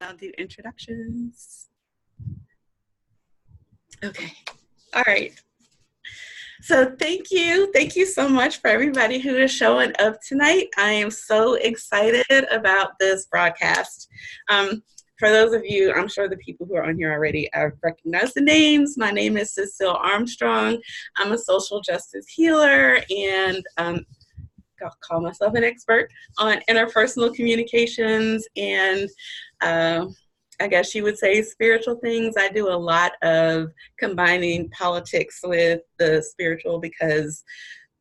I'll do introductions. Okay. All right. So thank you. Thank you so much for everybody who is showing up tonight. I am so excited about this broadcast. For those of you, I'm sure the people who are on here already recognize the names. My name is Sacil Armstrong. I'm a social justice healer and I'll call myself an expert on interpersonal communications and I guess you would say spiritual things. I do a lot of combining politics with the spiritual because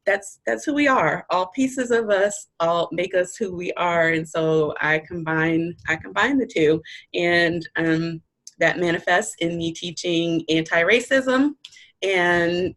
that's who we are. All pieces of us all make us who we are, and so I combine the two, and that manifests in me teaching anti-racism and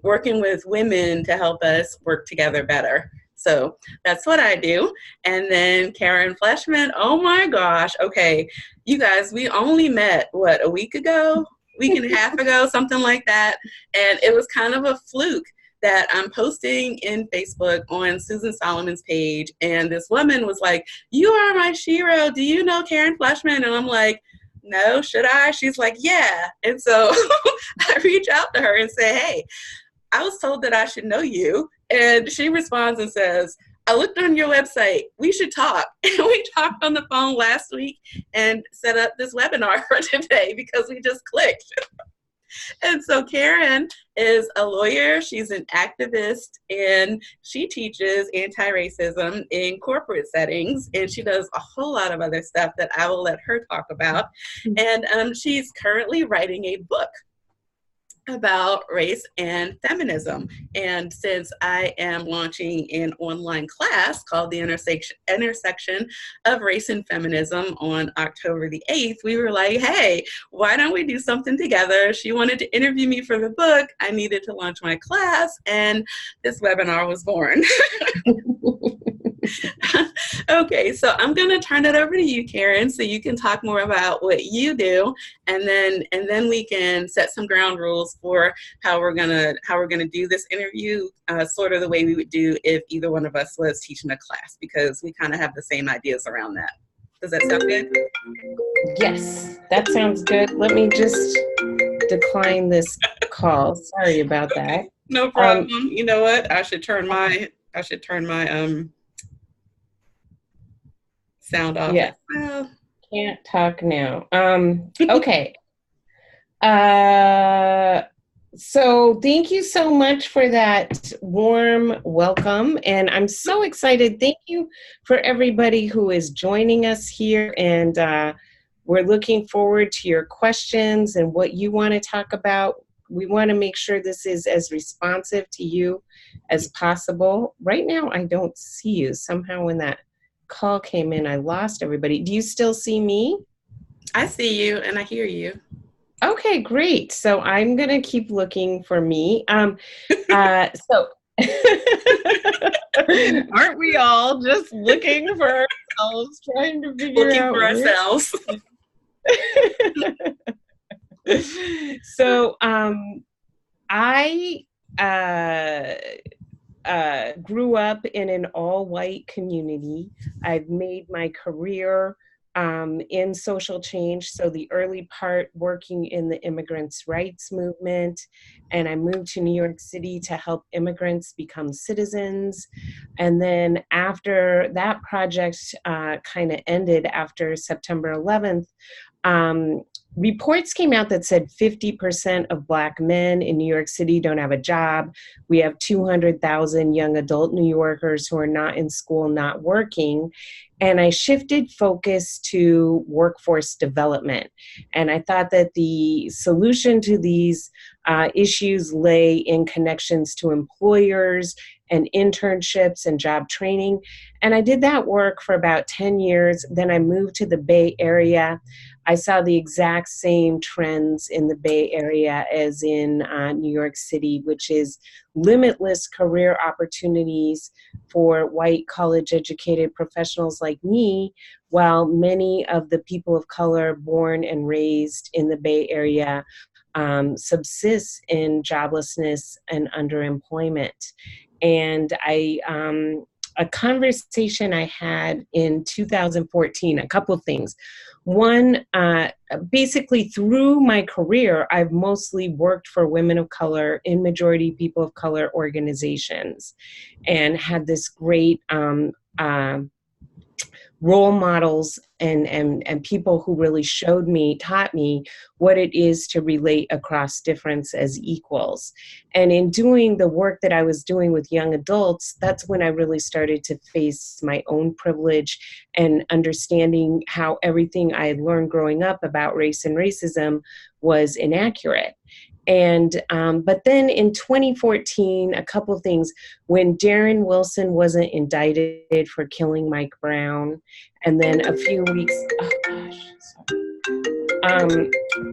working with women to help us work together better. So that's what I do. And then Karen Fleshman, oh my gosh, okay, you guys, we only met, what, a week ago? Week and a half ago, something like that. And it was kind of a fluke that I'm posting in Facebook on Susan Solomon's page. And this woman was like, you are my shero. Do you know Karen Fleshman? And I'm like, no, should I? She's like, yeah. And so I reach out to her and say, hey, I was told that I should know you. And she responds and says, I looked on your website. We should talk. And we talked on the phone last week and set up this webinar for today because we just clicked. And so Karen is a lawyer, she's an activist, and she teaches anti-racism in corporate settings, and she does a whole lot of other stuff that I will let her talk about. And she's currently writing a book about race and feminism. And since I am launching an online class called the intersection of race and feminism on October the 8th, we were like, hey, why don't we do something together? She wanted to interview me for the book. I needed to launch my class, and this webinar was born. Okay, so I'm going to turn it over to you, Karen, so you can talk more about what you do, and then we can set some ground rules for how we're gonna do this interview, sort of the way we would do if either one of us was teaching a class, because we kind of have the same ideas around that. Does that sound good? Yes, that sounds good. Let me just decline this call. Sorry about that. No problem. You know what? I should turn my sound off. Yeah. Well, Can't talk now. Okay. So thank you so much for that warm welcome. And I'm so excited. Thank you for everybody who is joining us here. And we're looking forward to your questions and what you want to talk about. We want to make sure this is as responsive to you as possible. Right now, I don't see you. Somehow when that call came in, I lost everybody. Do you still see me? I see you and I hear you. Okay, great. So I'm going to keep looking for me. So aren't we all just looking for ourselves, trying to figure out for ourselves? So I grew up in an all-white community. I've made my career in social change. So the early part working in the immigrants' rights movement, and I moved to New York City to help immigrants become citizens. And then after that project kind of ended after September 11th, reports came out that said 50% of Black men in New York City don't have a job. We have 200,000 young adult New Yorkers who are not in school, not working. And I shifted focus to workforce development. And I thought that the solution to these issues lay in connections to employers and internships and job training. And I did that work for about 10 years. Then I moved to the Bay Area. I saw the exact same trends in the Bay Area as in New York City, which is limitless career opportunities for white college-educated professionals like me, while many of the people of color born and raised in the Bay Area subsist in joblessness and underemployment. And I a conversation I had in 2014, a couple of things. One, basically through my career, I've mostly worked for women of color in majority people of color organizations and had this great role models and people who really taught me what it is to relate across difference as equals. And in doing the work that I was doing with young adults, that's when I really started to face my own privilege and understanding how everything I had learned growing up about race and racism was inaccurate. And but then in 2014, a couple of things, when Darren Wilson wasn't indicted for killing Mike Brown, and then a few weeks, oh gosh,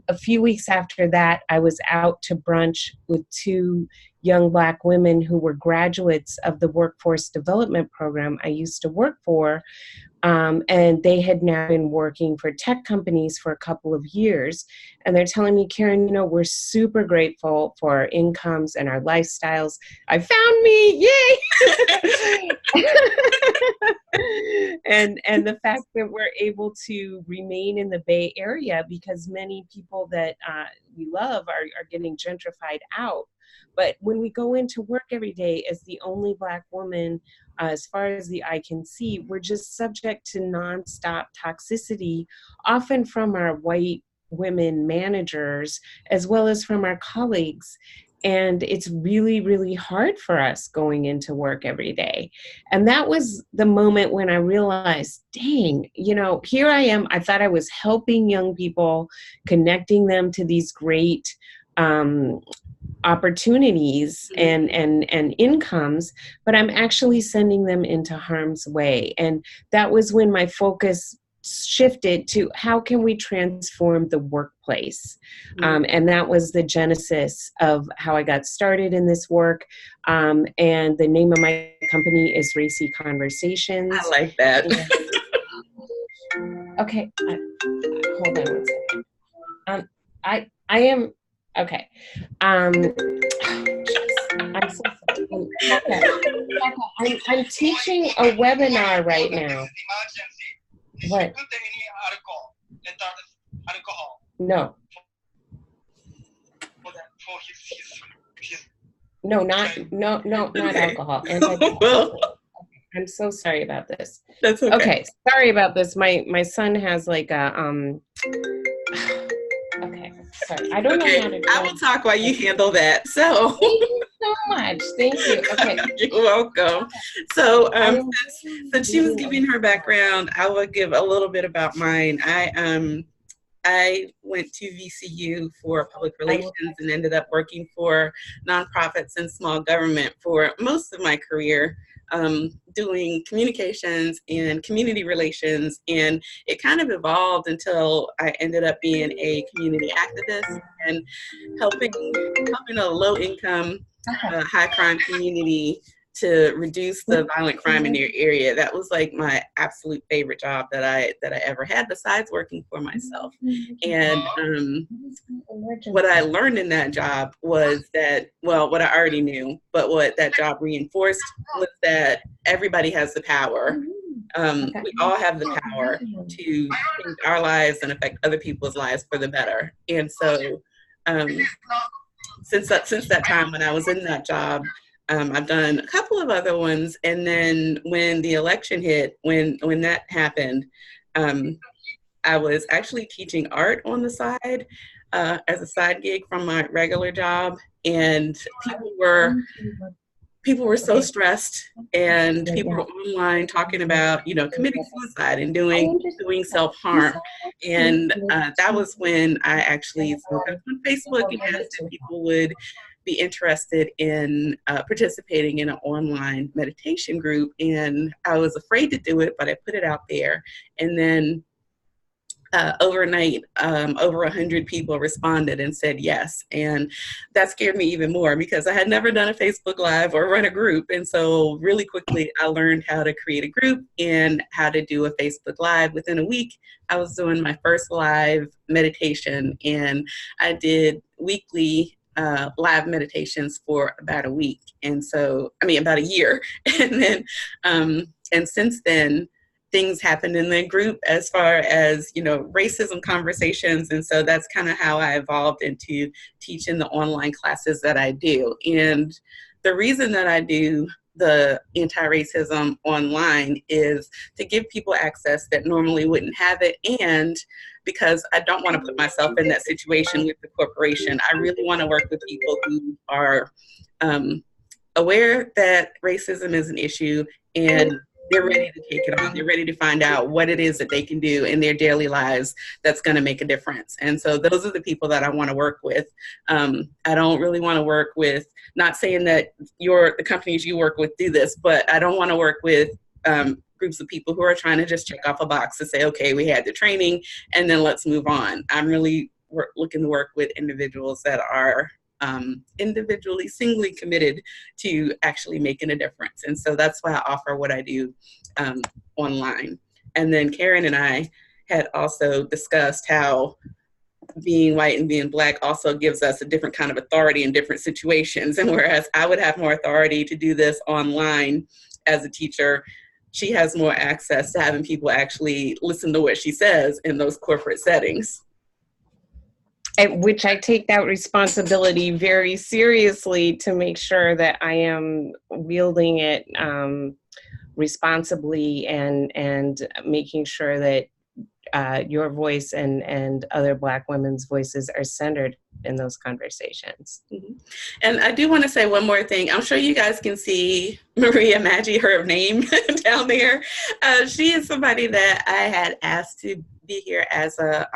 a few weeks after that, I was out to brunch with two young Black women who were graduates of the workforce development program I used to work for. And they had now been working for tech companies for a couple of years. And they're telling me, Karen, we're super grateful for our incomes and our lifestyles. I found me, yay! and the fact that we're able to remain in the Bay Area because many people that we love are getting gentrified out. But when we go into work every day as the only Black woman, as far as the eye can see, we're just subject to nonstop toxicity, often from our white women managers, as well as from our colleagues. And it's really, really hard for us going into work every day. And that was the moment when I realized, dang, here I am. I thought I was helping young people, connecting them to these great opportunities and incomes, but I'm actually sending them into harm's way. And that was when my focus shifted to how can we transform the workplace? And that was the genesis of how I got started in this work. And the name of my company is Racy Conversations. I like that. Okay, hold on one second. I am okay. I'm so sorry. I'm teaching a webinar right now. What? No. No, not alcohol. Well, I'm so sorry about this. That's okay. Okay, sorry about this. My son has like a okay, sorry. I don't know how to. I will talk while you handle that. So thank you so much. Thank you. Okay. You're welcome. So since she was giving her background, I will give a little bit about mine. I went to VCU for public relations and ended up working for nonprofits and small government for most of my career, doing communications and community relations. And it kind of evolved until I ended up being a community activist and helping a low income, high crime community to reduce the violent crime in your area. That was like my absolute favorite job that I ever had, besides working for myself. And what I learned in that job was that, well, what I already knew, but what that job reinforced was that everybody has the power. We all have the power to change our lives and affect other people's lives for the better. And so since that time when I was in that job, I've done a couple of other ones. And then when the election hit, when that happened, I was actually teaching art on the side as a side gig from my regular job. And people were so stressed, and people were online talking about, committing suicide and doing self-harm. And that was when I actually spoke up on Facebook and asked if people would be interested in participating in an online meditation group. And I was afraid to do it, but I put it out there. And then overnight, over 100 people responded and said yes. And that scared me even more because I had never done a Facebook Live or run a group. And so really quickly, I learned how to create a group and how to do a Facebook Live. Within a week, I was doing my first live meditation, and I did weekly live meditations for about a week. And so, about a year. And then, and since then, things happened in the group as far as, racism conversations. And so that's kind of how I evolved into teaching the online classes that I do. And the reason that I do the anti-racism online is to give people access that normally wouldn't have it, and because I don't want to put myself in that situation with the corporation. I really want to work with people who are aware that racism is an issue, and they're ready to take it on. They're ready to find out what it is that they can do in their daily lives that's going to make a difference. And so those are the people that I want to work with. I don't really want to work with, not saying that the companies you work with do this, but I don't want to work with groups of people who are trying to just check off a box to say, okay, we had the training and then let's move on. I'm really looking to work with individuals that are individually, singly committed to actually making a difference. And so that's why I offer what I do online. And then Karen and I had also discussed how being white and being Black also gives us a different kind of authority in different situations. And whereas I would have more authority to do this online as a teacher, she has more access to having people actually listen to what she says in those corporate settings. At which I take that responsibility very seriously to make sure that I am wielding it responsibly and making sure that your voice and other Black women's voices are centered in those conversations. Mm-hmm. And I do want to say one more thing. I'm sure you guys can see Maria Maggi, her name down there. She is somebody that I had asked to be here as a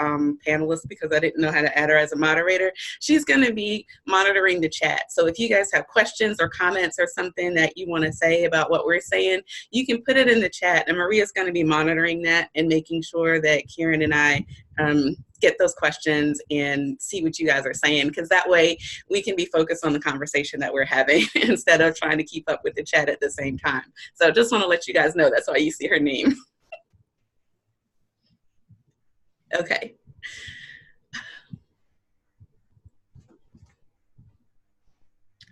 panelist because I didn't know how to add her as a moderator. She's going to be monitoring the chat. So if you guys have questions or comments or something that you want to say about what we're saying, you can put it in the chat, and Maria's going to be monitoring that and making sure that Karen and I get those questions and see what you guys are saying, because that way we can be focused on the conversation that we're having instead of trying to keep up with the chat at the same time. So just want to let you guys know that's why you see her name. Okay.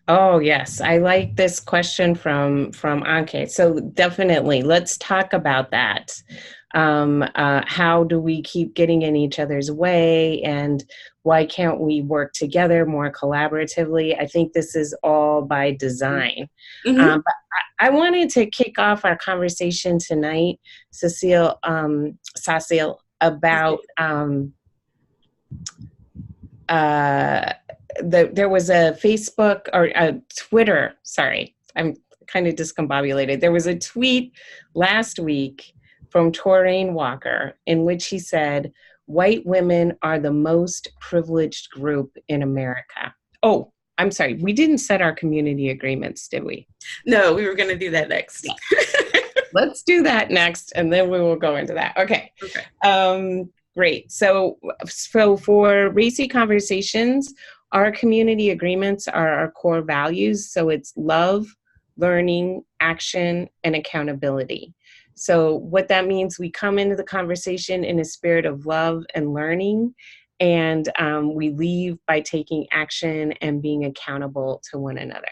Oh, yes. I like this question from Anke. So definitely, let's talk about that. How do we keep getting in each other's way, and why can't we work together more collaboratively? I think this is all by design. Mm-hmm. But I wanted to kick off our conversation tonight, Sacil, about there was a Facebook or a Twitter, sorry, I'm kind of discombobulated. There was a tweet last week from Toraine Walker in which he said, white women are the most privileged group in America. Oh, I'm sorry, we didn't set our community agreements, did we? No, we were going to do that next. Let's do that next, and then we will go into that. Okay. Great. So for Racy Conversations, our community agreements are our core values. So it's love, learning, action, and accountability. So what that means, we come into the conversation in a spirit of love and learning, and we leave by taking action and being accountable to one another.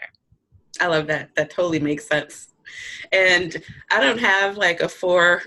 I love that. That totally makes sense. And I don't have like a four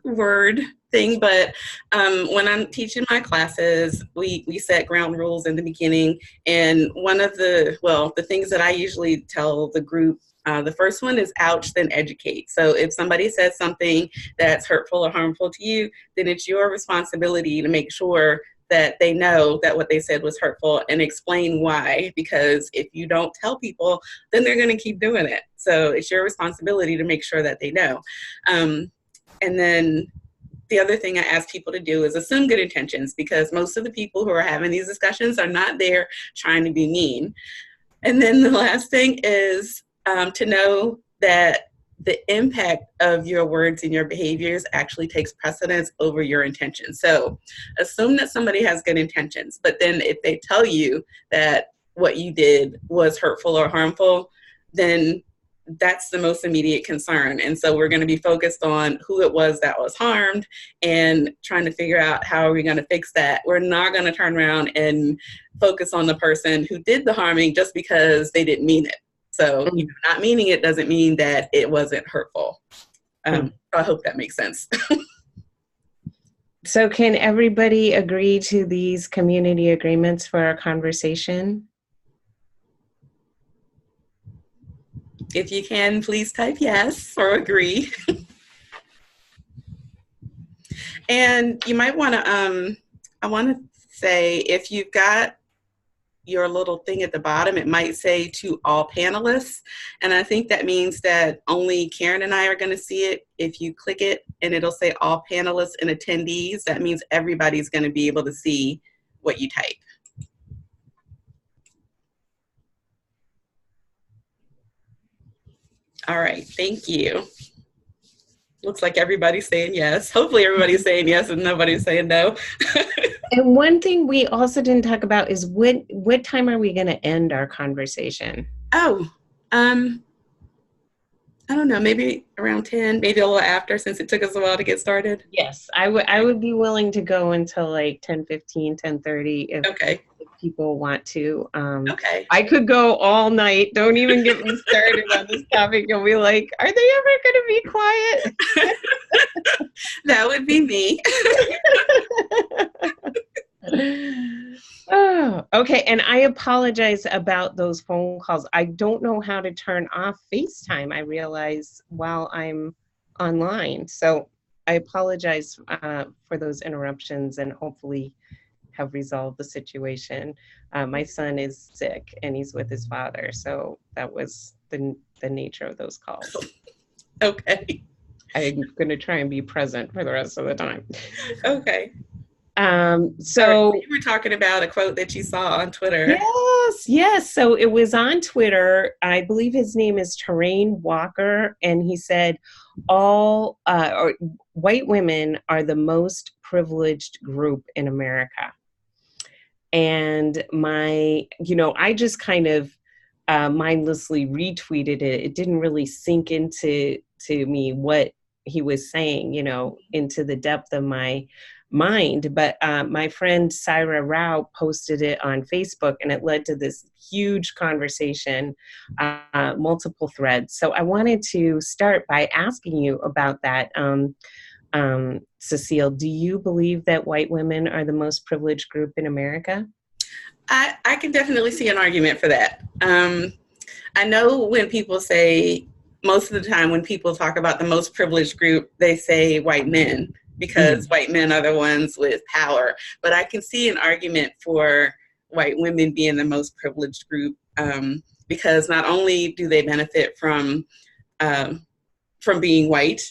word thing, but when I'm teaching my classes, we set ground rules in the beginning. And one of the things that I usually tell the group, the first one is ouch, then educate. So if somebody says something that's hurtful or harmful to you, then it's your responsibility to make sure that they know that what they said was hurtful and explain why, because if you don't tell people, then they're going to keep doing it. So it's your responsibility to make sure that they know. And then the other thing I ask people to do is assume good intentions, because most of the people who are having these discussions are not there trying to be mean. And then the last thing is to know that the impact of your words and your behaviors actually takes precedence over your intentions. So assume that somebody has good intentions, but then if they tell you that what you did was hurtful or harmful, then that's the most immediate concern. And so we're going to be focused on who it was that was harmed and trying to figure out how are we going to fix that. We're not going to turn around and focus on the person who did the harming just because they didn't mean it. So not meaning it doesn't mean that it wasn't hurtful. I hope that makes sense. So can everybody agree to these community agreements for our conversation? If you can, please type yes or agree. And you might want to, I want to say, if you've got your little thing at the bottom, it might say to all panelists. And I think that means that only Karen and I are going to see it. If you click it and it'll say all panelists and attendees, that means everybody's going to be able to see what you type. All right, thank you. Looks like everybody's saying yes. Hopefully everybody's saying yes and nobody's saying no. And one thing we also didn't talk about is what time are we going to end our conversation? Oh, I don't know, maybe around 10, maybe a little after, since it took us a while to get started. Yes, I would be willing to go until like 10:15, 10:30 if people want to. Okay. I could go all night. Don't even get me started on this topic and be like, are they ever going to be quiet? That would be me. Oh, okay. And I apologize about those phone calls. I don't know how to turn off FaceTime, I realize, while I'm online. So I apologize for those interruptions and hopefully have resolved the situation. My son is sick and he's with his father. So that was the nature of those calls. Okay. I'm going to try and be present for the rest of the time. Okay. So you were talking about a quote that you saw on Twitter. Yes. So it was on Twitter. I believe his name is Terrain Walker, and he said, "All white women are the most privileged group in America." And I just kind of mindlessly retweeted it. It didn't really sink into me what he was saying, into the depth of my mind. But my friend Syra Rao posted it on Facebook, and it led to this huge conversation, multiple threads. So I wanted to start by asking you about that. Sacil, do you believe that white women are the most privileged group in America? I can definitely see an argument for that. I know when people say, most of the time when people talk about the most privileged group, they say white men, because white men are the ones with power. But I can see an argument for white women being the most privileged group, because not only do they benefit from being white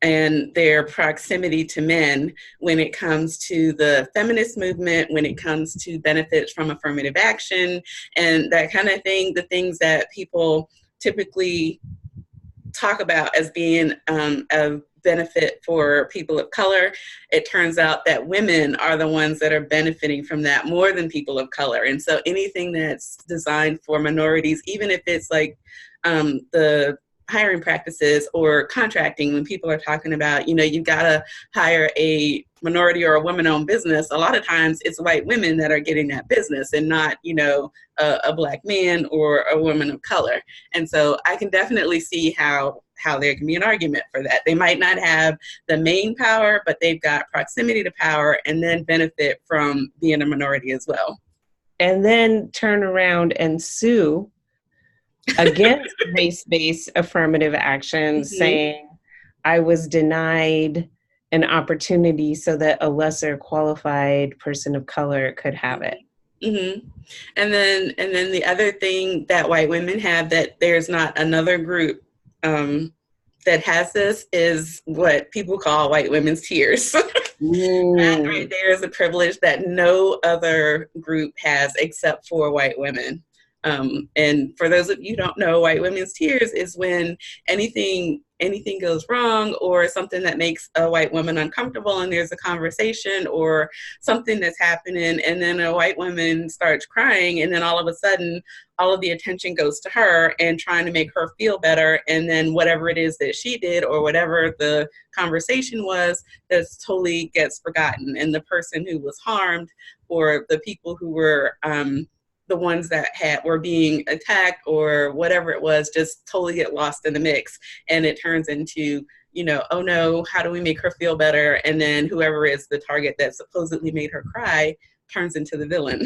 and their proximity to men when it comes to the feminist movement, when it comes to benefits from affirmative action and that kind of thing, the things that people typically talk about as being a benefit for people of color, it turns out that women are the ones that are benefiting from that more than people of color. And so anything that's designed for minorities, even if it's like the hiring practices or contracting, when people are talking about, you've got to hire a minority or a woman-owned business, a lot of times it's white women that are getting that business and not, a black man or a woman of color. And so I can definitely see how there can be an argument for that. They might not have the main power, but they've got proximity to power and then benefit from being a minority as well. And then turn around and sue against race-based affirmative action, saying I was denied an opportunity so that a lesser qualified person of color could have it. And then the other thing that white women have that there's not another group that has this is what people call white women's tears. That right there is a privilege that no other group has except for white women. And for those of you who don't know, white women's tears is when anything anything goes wrong, or something that makes a white woman uncomfortable, and there's a conversation or something that's happening, and then a white woman starts crying, and then all of a sudden all of the attention goes to her and trying to make her feel better, and then whatever it is that she did or whatever the conversation was, that totally gets forgotten, and the person who was harmed or the people who were the ones that were being attacked or whatever it was just totally get lost in the mix, and it turns into, you know, oh no, how do we make her feel better? And then whoever is the target that supposedly made her cry turns into the villain.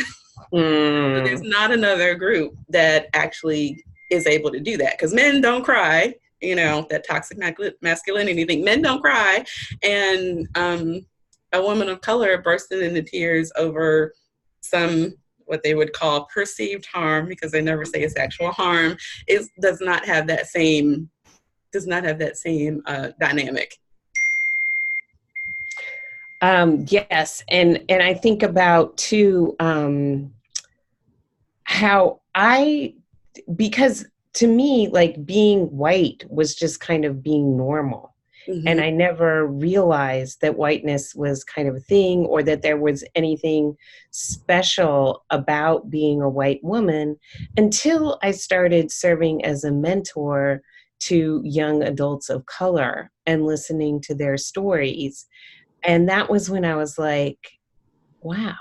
So there's not another group that actually is able to do that, because men don't cry, you know, that toxic masculinity thing. Men don't cry, and a woman of color bursting into tears over some what they would call perceived harm, because they never say it's actual harm, does not have that same dynamic. Yes, and I think about too how because to me, like, being white was just kind of being normal. Mm-hmm. And I never realized that whiteness was kind of a thing, or that there was anything special about being a white woman, until I started serving as a mentor to young adults of color and listening to their stories. And that was when I was like, wow,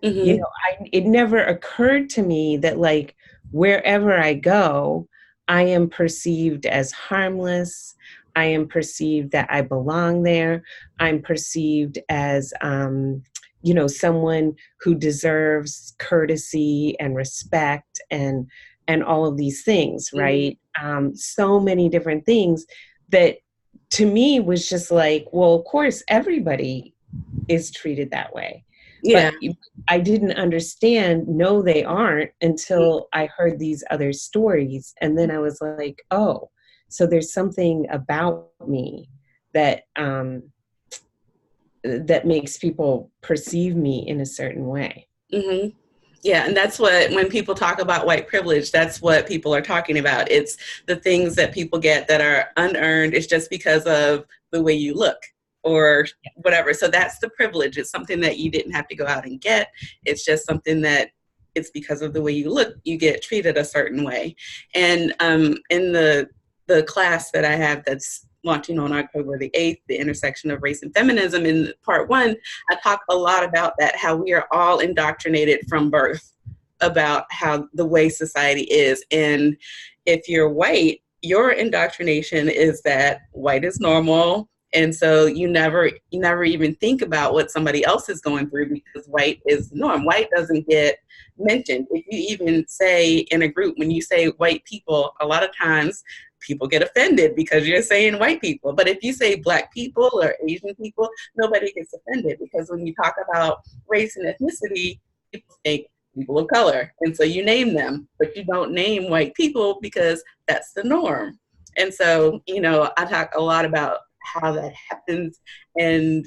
mm-hmm. You know, it never occurred to me that, like, wherever I go, I am perceived as harmless. I am perceived that I belong there. I'm perceived as, you know, someone who deserves courtesy and respect and all of these things, right? Mm-hmm. So many different things that to me was just like, well, of course, everybody is treated that way. Yeah. But I didn't understand, no, they aren't, until I heard these other stories. And then I was like, oh, so there's something about me that that makes people perceive me in a certain way. Mm-hmm. Yeah, and that's what, when people talk about white privilege, that's what people are talking about. It's the things that people get that are unearned. It's just because of the way you look or whatever. So that's the privilege. It's something that you didn't have to go out and get. It's just something that it's because of the way you look, you get treated a certain way. And in the class that I have that's launching on October the 8th, the intersection of race and feminism, in part 1, I talk a lot about that, how we are all indoctrinated from birth about how the way society is. And if you're white, your indoctrination is that white is normal. And so you never even think about what somebody else is going through, because white is the norm. White doesn't get mentioned. If you even say in a group, when you say white people, a lot of times people get offended because you're saying white people. But if you say black people or Asian people, nobody gets offended, because when you talk about race and ethnicity, people think people of color. And so you name them, but you don't name white people because that's the norm. And so, you know, I talk a lot about how that happens and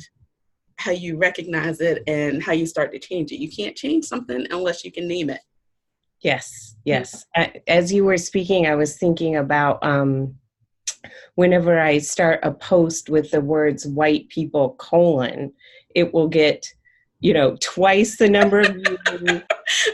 how you recognize it and how you start to change it. You can't change something unless you can name it. Yes, yes. As you were speaking, I was thinking about whenever I start a post with the words white people : it will get, you know, twice the number of views,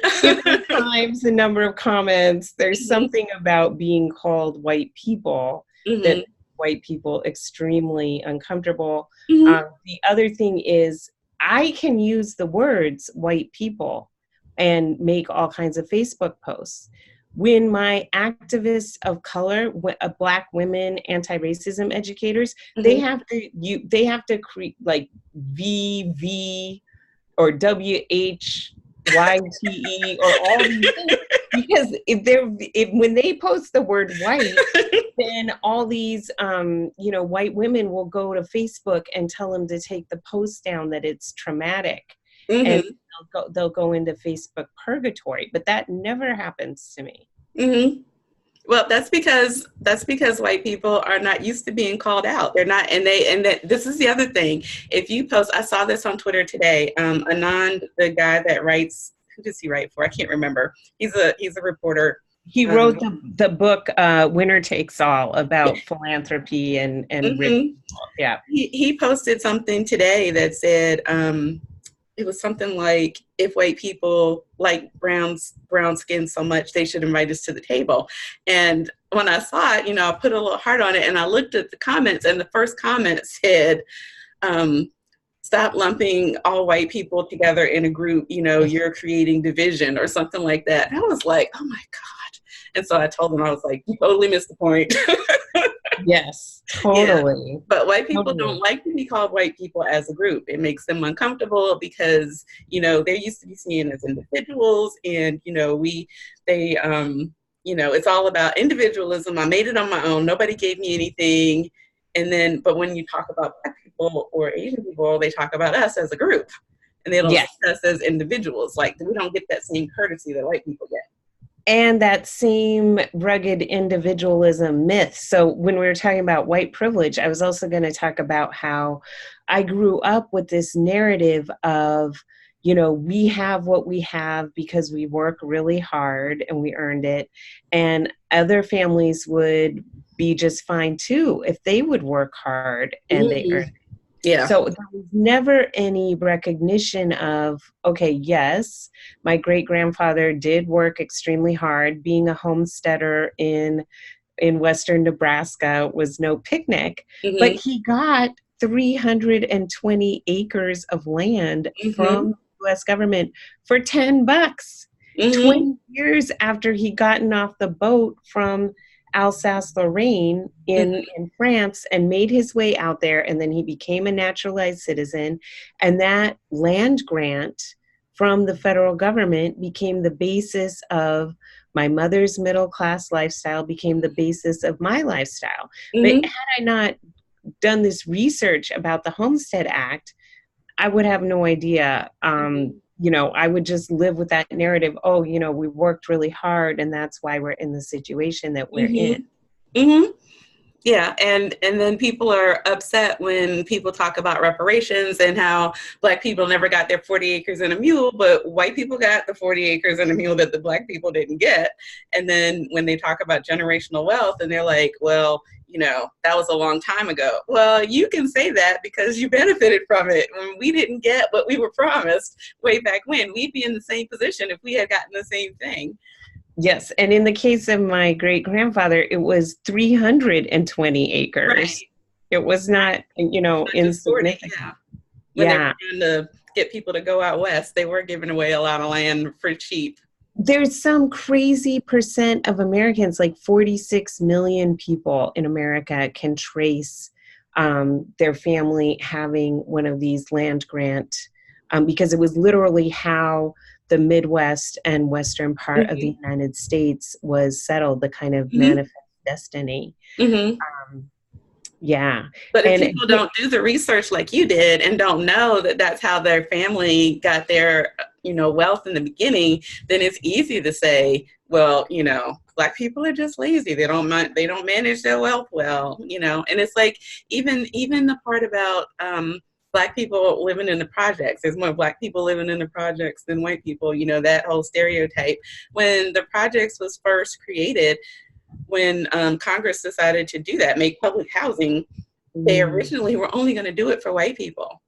50 times the number of comments. There's something about being called white people that makes white people extremely uncomfortable. The other thing is, I can use the words white people and make all kinds of Facebook posts. When my activists of color, Black women, anti-racism educators, they have to create like VV or WHYTE or all these things, because when they post the word white, then all these you know, white women will go to Facebook and tell them to take the post down, that it's traumatic, and they'll go into Facebook purgatory. But that never happens to me. Well, that's because white people are not used to being called out. They're not, and this is the other thing. If you post, I saw this on Twitter today. Anand, the guy that writes, who does he write for? I can't remember. He's a reporter He wrote the book Winner Takes All about philanthropy and rich mm-hmm. people. Yeah. He posted something today that said, it was something like, if white people like brown skin so much, they should invite us to the table. And when I saw it, I put a little heart on it, and I looked at the comments, and the first comment said, stop lumping all white people together in a group, you're creating division, or something like that. And I was like, oh my God. And so I told them, I was like, you totally missed the point. Yes, totally. Yeah. But white people Totally. don't like to be called white people as a group. It makes them uncomfortable because, they're used to be seen as individuals, and, it's all about individualism. I made it on my own. Nobody gave me anything. And then, but when you talk about Black people or Asian people, they talk about us as a group, and they don't see us as individuals. Like, we don't get that same courtesy that white people get. And that same rugged individualism myth. So when we were talking about white privilege, I was also going to talk about how I grew up with this narrative of, we have what we have because we work really hard and we earned it. And other families would be just fine too if they would work hard and they earned it. Yeah. So there was never any recognition of, okay, yes, my great-grandfather did work extremely hard. Being a homesteader in western Nebraska was no picnic, but he got 320 acres of land from the U.S. government for $10. 20 years after he gotten off the boat from Alsace-Lorraine in France and made his way out there, and then he became a naturalized citizen, and that land grant from the federal government became the basis of my mother's middle-class lifestyle, became the basis of my lifestyle. But had I not done this research about the Homestead Act, I would have no idea. I would just live with that narrative. Oh, we worked really hard, and that's why we're in the situation that we're in. Yeah, and then people are upset when people talk about reparations and how Black people never got their 40 acres and a mule, but white people got the 40 acres and a mule that the Black people didn't get. And then when they talk about generational wealth, and they're like, well, that was a long time ago. Well, you can say that because you benefited from it. When we didn't get what we were promised way back when, we'd be in the same position if we had gotten the same thing. Yes, and in the case of my great-grandfather, it was 320 acres. Right. It was not, insignificant. When they were trying to get people to go out west, they were giving away a lot of land for cheap. There's some crazy percent of Americans, like 46 million people in America, can trace their family having one of these land grant, because it was literally how the Midwest and Western part of the United States was settled, the kind of manifest destiny. But if people don't do the research like you did and don't know that that's how their family got their, wealth in the beginning, then it's easy to say, well, Black people are just lazy. They don't manage their wealth well, and it's like, even the part about, Black people living in the projects. There's more Black people living in the projects than white people, that whole stereotype. When the projects was first created, when Congress decided to do that, make public housing, they originally were only going to do it for white people.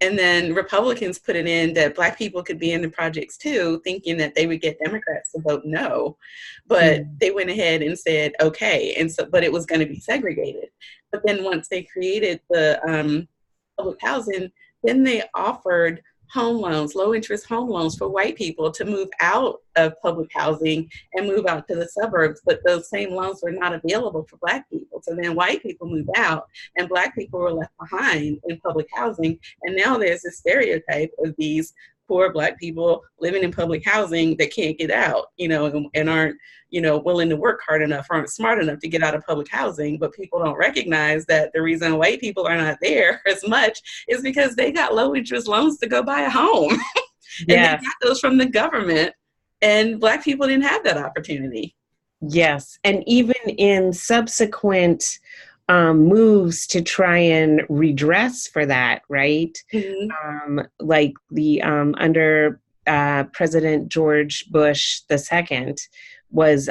And then Republicans put it in that Black people could be in the projects too, thinking that they would get Democrats to vote no. But they went ahead and said, okay. And so, but it was going to be segregated. But then once they created the public housing, then they offered home loans, low interest home loans for white people to move out of public housing and move out to the suburbs. But those same loans were not available for Black people. So then white people moved out and Black people were left behind in public housing. And now there's this stereotype of these poor Black people living in public housing that can't get out, and aren't, willing to work hard enough, aren't smart enough to get out of public housing. But people don't recognize that the reason white people are not there as much is because they got low interest loans to go buy a home. And they got those from the government, and Black people didn't have that opportunity. Yes. And even in subsequent moves to try and redress for that, right? Like the under President George Bush II, was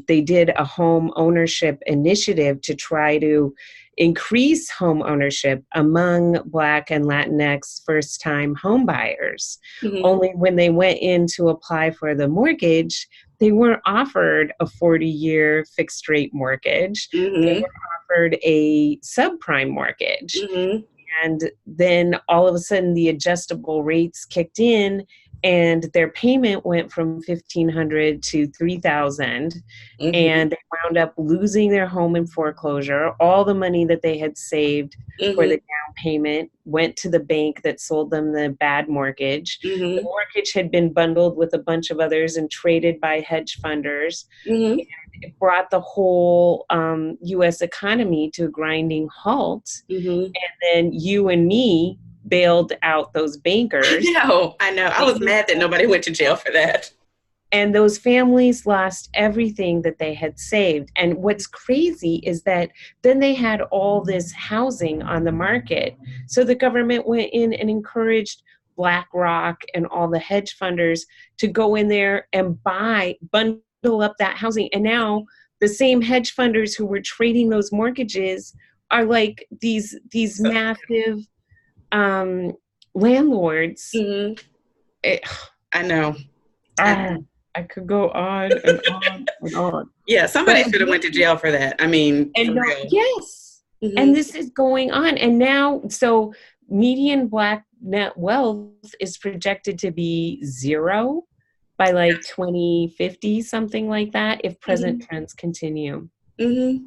they did a home ownership initiative to try to increase home ownership among Black and Latinx first-time home buyers. Mm-hmm. Only when they went in to apply for the mortgage, they weren't offered a 40-year fixed rate mortgage. Mm-hmm. They were offered a subprime mortgage. Mm-hmm. And then all of a sudden the adjustable rates kicked in and their payment went from $1,500 to $3,000. Mm-hmm. And they wound up losing their home in foreclosure. All the money that they had saved for the down payment went to the bank that sold them the bad mortgage. Mm-hmm. The mortgage had been bundled with a bunch of others and traded by hedge funders. Mm-hmm. It brought the whole U.S. economy to a grinding halt. Mm-hmm. And then you and me bailed out those bankers. I know. I was mad that nobody went to jail for that. And those families lost everything that they had saved. And what's crazy is that then they had all this housing on the market. So the government went in and encouraged BlackRock and all the hedge funders to go in there and bundle up that housing. And now the same hedge funders who were trading those mortgages are like these massive landlords. Mm-hmm. I know. I could go on and on and on. Yeah, somebody should have went to jail for that. I mean, and for real. Yes. Mm-hmm. And this is going on. And now, so median Black net wealth is projected to be 0 by like 2050, something like that, if present trends continue. Mm-hmm.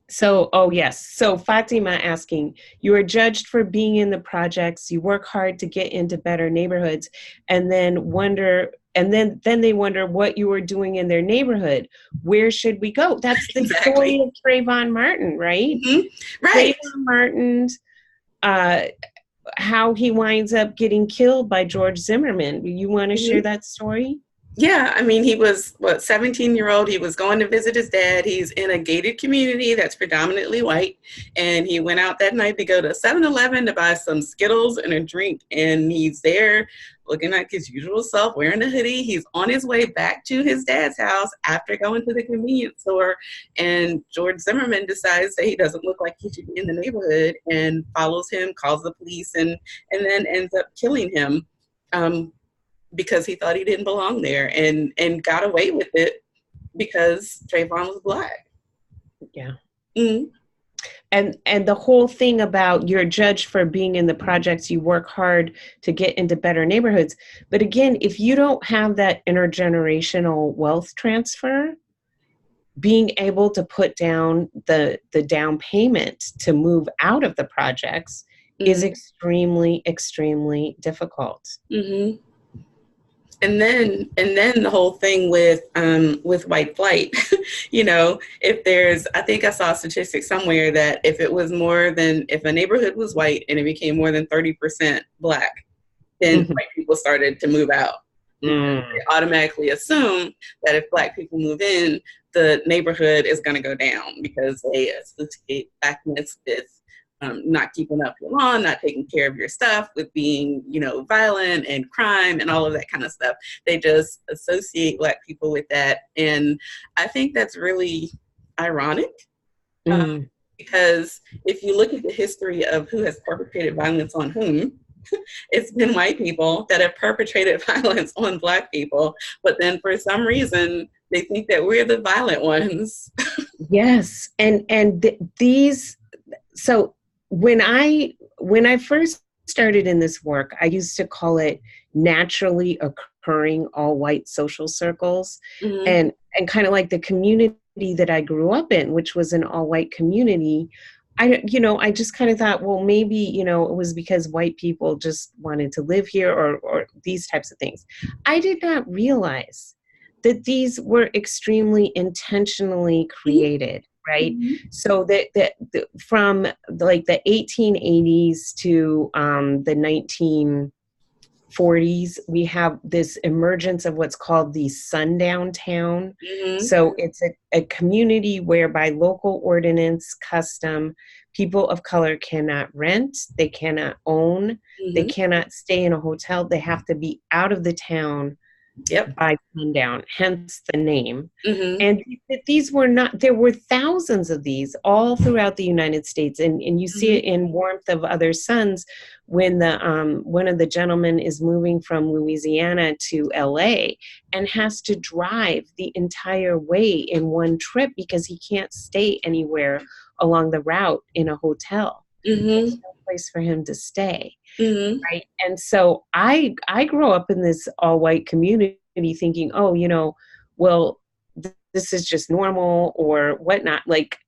So, yes. So Fatima asking, you are judged for being in the projects, you work hard to get into better neighborhoods, and then they wonder what you were doing in their neighborhood. Where should we go? That's the story of Trayvon Martin, right? Mm-hmm. Right. Trayvon Martin's, how he winds up getting killed by George Zimmerman. You want to share that story? Yeah, I mean, he was, 17-year-old. He was going to visit his dad. He's in a gated community that's predominantly white. And he went out that night to go to 7-Eleven to buy some Skittles and a drink. And he's there looking like his usual self, wearing a hoodie. He's on his way back to his dad's house after going to the convenience store. And George Zimmerman decides that he doesn't look like he should be in the neighborhood and follows him, calls the police, and then ends up killing him. Because he thought he didn't belong there, and got away with it because Trayvon was Black. Yeah. Mm-hmm. And the whole thing about you're judged for being in the projects, you work hard to get into better neighborhoods. But again, if you don't have that intergenerational wealth transfer, being able to put down the down payment to move out of the projects is extremely, extremely difficult. Mm-hmm. And then the whole thing with white flight, I think I saw a statistic somewhere that if a neighborhood was white and it became more than 30% Black, then white people started to move out. They automatically assume that if Black people move in, the neighborhood is going to go down because they associate Blackness with not keeping up your lawn, not taking care of your stuff, with being, violent and crime and all of that kind of stuff. They just associate Black people with that. And I think that's really ironic because if you look at the history of who has perpetrated violence on whom, it's been white people that have perpetrated violence on Black people. But then for some reason, they think that we're the violent ones. Yes. So when I first started in this work, I used to call it naturally occurring all white social circles. And kind of like the community that I grew up in, which was an all white community. I just kind of thought, well, maybe, it was because white people just wanted to live here or these types of things. I did not realize that these were extremely intentionally created. Right. So that from like the 1880s to the 1940s, we have this emergence of what's called the sundown town. So it's a community where by local ordinance, custom, people of color cannot rent, they cannot own, they cannot stay in a hotel. They have to be out of the town Yep. by sundown, hence the name. Mm-hmm. And these were not, there were thousands of these all throughout the United States. And you see it Mm-hmm. in Warmth of Other Suns when the one of the gentlemen is moving from Louisiana to LA and has to drive the entire way in one trip because he can't stay anywhere along the route in a hotel. There's Mm-hmm. no place for him to stay. Mm-hmm. Right. And so I grew up in this all white community thinking, oh, well, this is just normal or whatnot. Like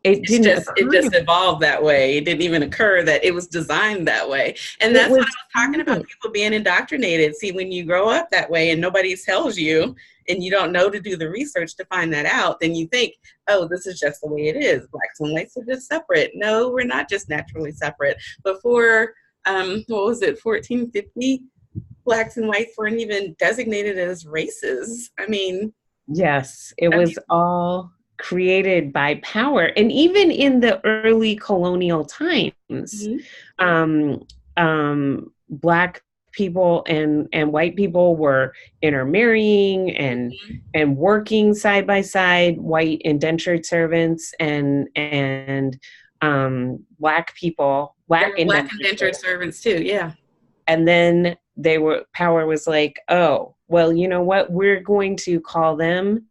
it didn't It occur to just me. evolved that way. It didn't even occur that it was designed that way. And It that's what I was was talking about, people being indoctrinated. See, when you grow up that way and nobody tells you and you don't know to do the research to find that out, then you think, oh, this is just the way it is. Blacks and whites are just separate. No, we're not just naturally separate. Before, what was it, 1450? Blacks and whites weren't even designated as races. yes, it was all created by power. And even in the early colonial times, mm-hmm. Black people and white people were intermarrying and working side by side, white indentured servants and Black people, There Black were black indentured indentured servants. servants too, yeah. And then power was like, oh, well, you know what, we're going to call them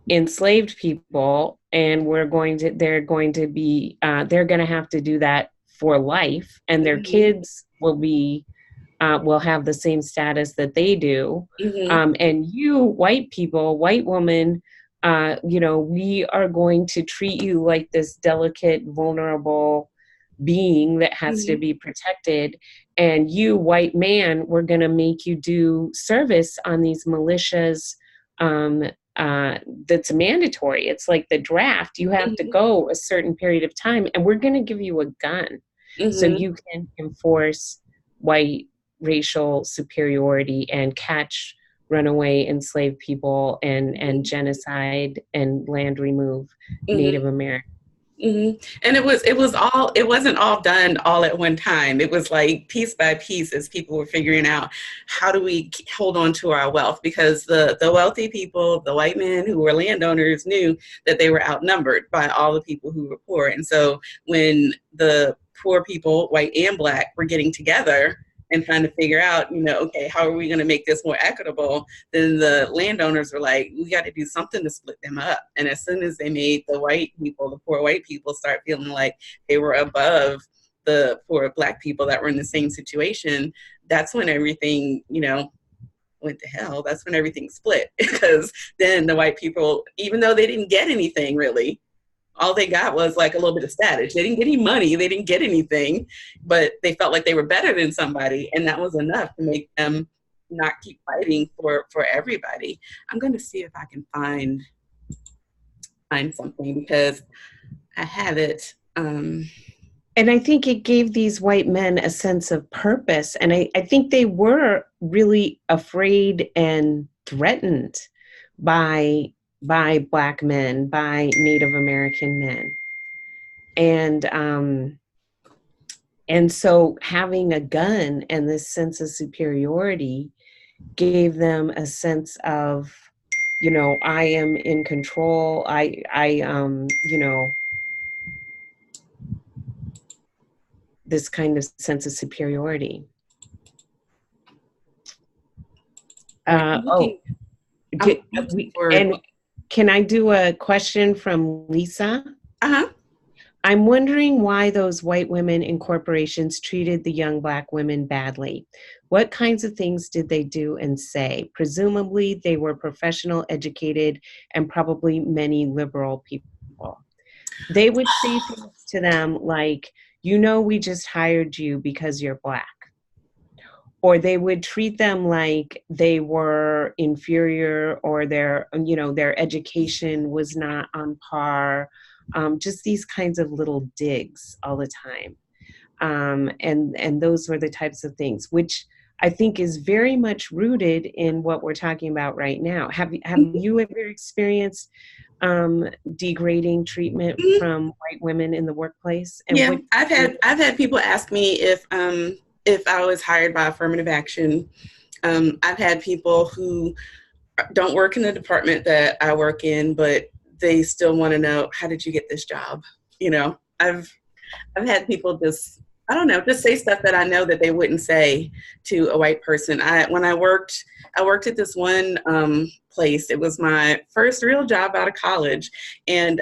enslaved people, and they're going to have to do that for life, and their Mm-hmm. kids will have the same status that they do. Mm-hmm. And you white people, white woman, we are going to treat you like this delicate, vulnerable being that has to Mm-hmm. be protected. And you, white man, we're going to make you do service on these militias. um, that's mandatory. It's like the draft. You have to Mm-hmm. go a certain period of time, and we're going to give you a gun so Mm-hmm. you can enforce white racial superiority and catch runaway enslaved people and genocide and land remove Mm-hmm. Native Americans. Mm-hmm. And it wasn't all done all at one time. It was like piece by piece as people were figuring out how do we hold on to our wealth, because the wealthy people, the white men who were landowners, knew that they were outnumbered by all the people who were poor. And so when the poor people, white and black, were getting together and trying to figure out, okay, how are we going to make this more equitable? Then the landowners were like, we got to do something to split them up. And as soon as they made the poor white people, start feeling like they were above the poor black people that were in the same situation, that's when everything, went to hell. That's when everything split. Because then the white people, even though they didn't get anything really, all they got was like a little bit of status. They didn't get any money. They didn't get anything, but they felt like they were better than somebody. And that was enough to make them not keep fighting for everybody. I'm going to see if I can find something because I have it. And I think it gave these white men a sense of purpose. And I think they were really afraid and threatened by Black men, by Native American men. And so having a gun and this sense of superiority gave them a sense of, I am in control. This kind of sense of superiority. Right. And can I do a question from Lisa? Uh-huh. I'm wondering why those white women in corporations treated the young Black women badly. What kinds of things did they do and say? Presumably, they were professional, educated, and probably many liberal people. They would say things to them like, we just hired you because you're Black. Or they would treat them like they were inferior, or their education was not on par. Just these kinds of little digs all the time. And those were the types of things, which I think is very much rooted in what we're talking about right now. Have you ever experienced degrading treatment from white women in the workplace? And yeah, I've had people ask me if I was hired by affirmative action, I've had people who don't work in the department that I work in, but they still want to know, how did you get this job? You know, I've had people just, I don't know, just say stuff that I know that they wouldn't say to a white person. I worked at this one place. It was my first real job out of college, and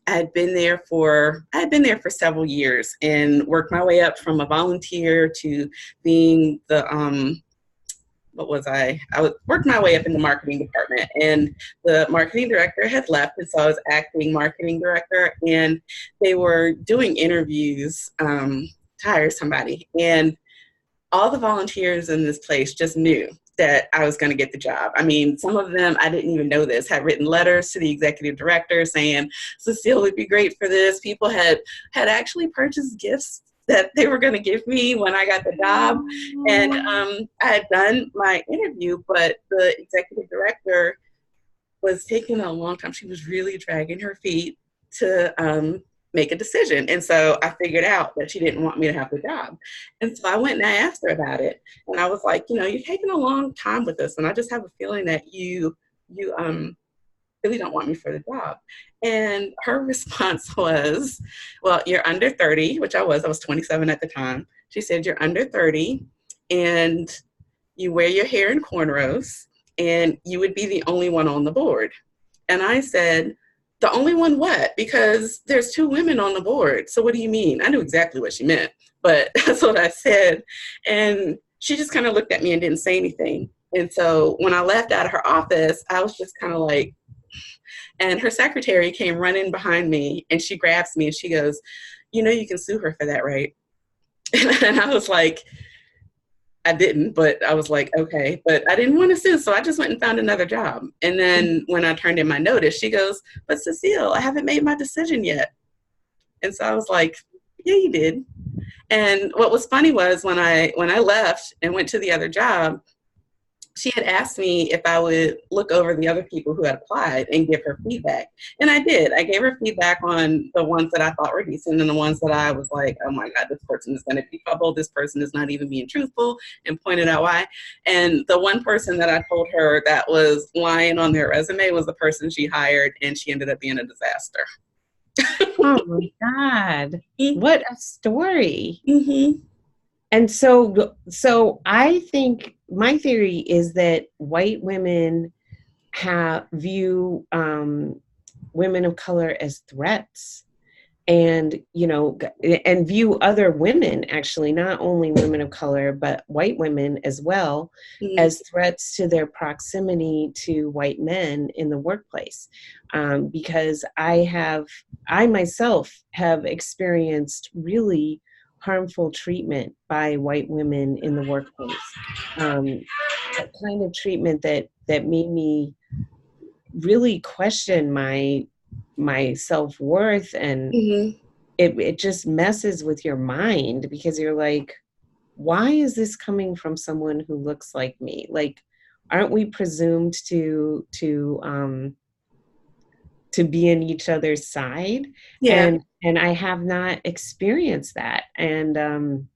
I had been there for several years and worked my way up from a volunteer to being the worked my way up in the marketing department, and the marketing director had left, and so I was acting marketing director, and they were doing interviews to hire somebody, and all the volunteers in this place just knew that I was going to get the job. I mean, some of them, I didn't even know this, had written letters to the executive director saying, Sacil would be great for this. People had actually purchased gifts that they were going to give me when I got the job. And I had done my interview, but the executive director was taking a long time. She was really dragging her feet to make a decision. And so I figured out that she didn't want me to have the job. And so I went and I asked her about it. And I was like, you know, you're taking a long time with this, and I just have a feeling that you really don't want me for the job. And her response was, well, you're under 30, which I was 27 at the time. She said, you're under 30 and you wear your hair in cornrows and you would be the only one on the board. And I said, the only one what? Because there's 2 women on the board. So what do you mean? I knew exactly what she meant, but that's what I said. And she just kind of looked at me and didn't say anything. And so when I left out of her office, I was just kind of like, and her secretary came running behind me and she grabs me and she goes, you know, you can sue her for that, right? And I was like, I didn't, but I was like, okay, but I didn't want to sue. So I just went and found another job. And then when I turned in my notice, she goes, but Sacil, I haven't made my decision yet. And so I was like, yeah, you did. And what was funny was when I left and went to the other job, she had asked me if I would look over the other people who had applied and give her feedback. And I did. I gave her feedback on the ones that I thought were decent and the ones that I was like, oh my God, this person is going to be trouble. This person is not even being truthful, and pointed out why. And the one person that I told her that was lying on their resume was the person she hired, and she ended up being a disaster. Oh my God. What a story. Mm-hmm. And so I think my theory is that white women view women of color as threats, and, you know, and view other women, actually, not only women of color, but white women as well, as threats to their proximity to white men in the workplace. Because I myself have experienced really harmful treatment by white women in the workplace. That kind of treatment that made me really question my self-worth, and it just messes with your mind, because you're like, why is this coming from someone who looks like me? Like, aren't we presumed to be in each other's side? Yeah. And I have not experienced that. And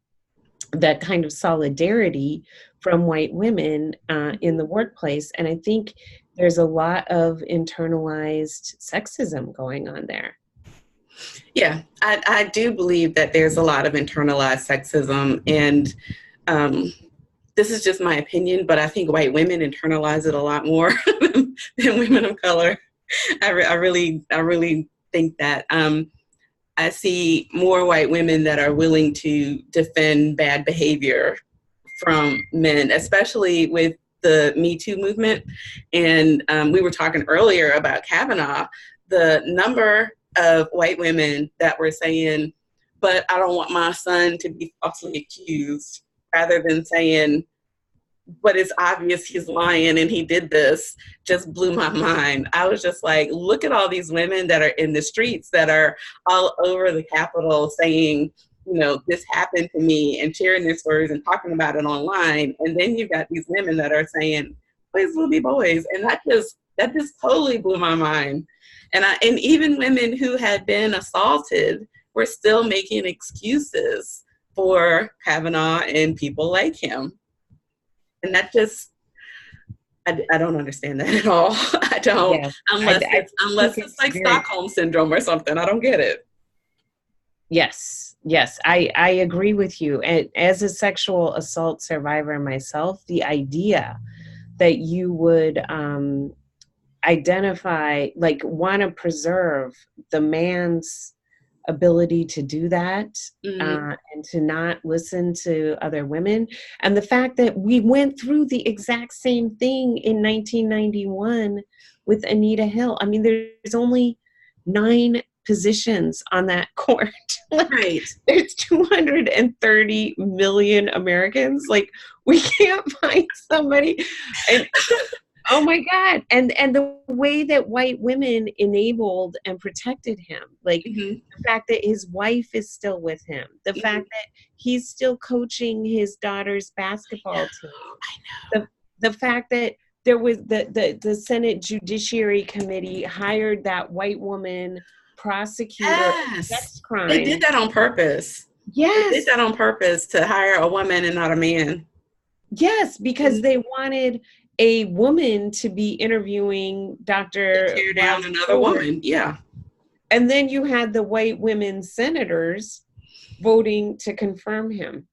that kind of solidarity from white women in the workplace. And I think there's a lot of internalized sexism going on there. Yeah, I do believe that there's a lot of internalized sexism, and this is just my opinion, but I think white women internalize it a lot more than women of color. I really think that. I see more white women that are willing to defend bad behavior from men, especially with the Me Too movement. And we were talking earlier about Kavanaugh, the number of white women that were saying, but I don't want my son to be falsely accused, rather than saying, but it's obvious he's lying and he did this, just blew my mind. I was just like, look at all these women that are in the streets, that are all over the Capitol saying, you know, this happened to me, and sharing their stories and talking about it online. And then you've got these women that are saying, boys will be boys. And that just totally blew my mind. And even women who had been assaulted were still making excuses for Kavanaugh and people like him. And that just, I don't understand that at all. I don't, Yes, I think unless it's it's like very. Stockholm syndrome or something. I don't get it. Yes, yes, I agree with you. And as a sexual assault survivor myself, the idea that you would identify, like, want to preserve the man's ability to do that, Mm-hmm. and to not listen to other women, and the fact that we went through the exact same thing in 1991 with Anita Hill. I mean, there's only 9 positions on that court. Like, Right. there's 230 million Americans. Like, we can't find somebody. And oh my God. And the way that white women enabled and protected him, like Mm-hmm. the fact that his wife is still with him, the Mm-hmm. fact that he's still coaching his daughter's basketball team, I know. the the fact that there was the Senate Judiciary Committee hired that white woman prosecutor of Yes. sex They did crimes. that on purpose. They did Yes, that on purpose to hire a woman and not a man. yes, because they wanted a woman to be interviewing To Dr. tear down Roger another Stewart. woman. Yeah. And then you had the white women senators voting to confirm him.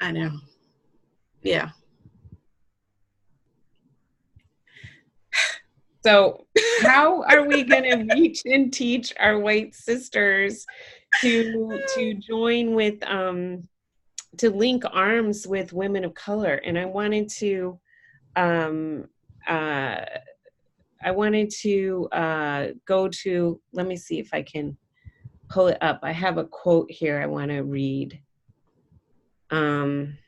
I know. Yeah. So, how are we going to reach and teach our white sisters to join with to link arms with women of color? And um, uh, I wanted to go to. Let me see if I can pull it up. I have a quote here I want to read. Um,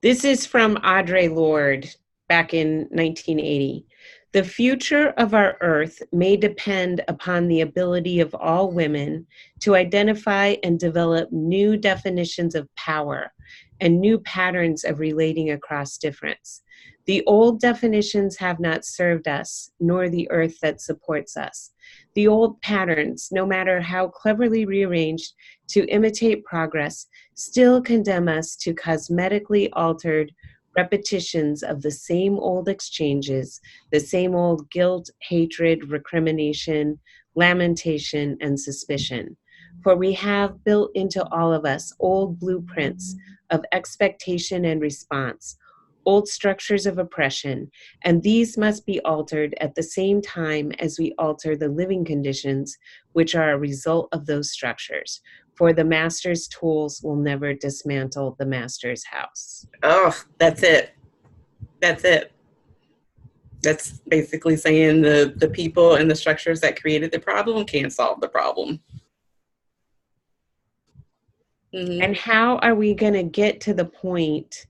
This is from Audre Lorde back in 1980. The future of our Earth may depend upon the ability of all women to identify and develop new definitions of power and new patterns of relating across difference. The old definitions have not served us, nor the Earth that supports us. The old patterns, no matter how cleverly rearranged to imitate progress, still condemn us to cosmetically altered repetitions of the same old exchanges, the same old guilt, hatred, recrimination, lamentation, and suspicion. For we have built into all of us old blueprints of expectation and response, old structures of oppression, and these must be altered at the same time as we alter the living conditions which are a result of those structures. For the master's tools will never dismantle the master's house. Oh, that's it. That's it. That's basically saying the people and the structures that created the problem can't solve the problem. Mm-hmm. And how are we going to get to the point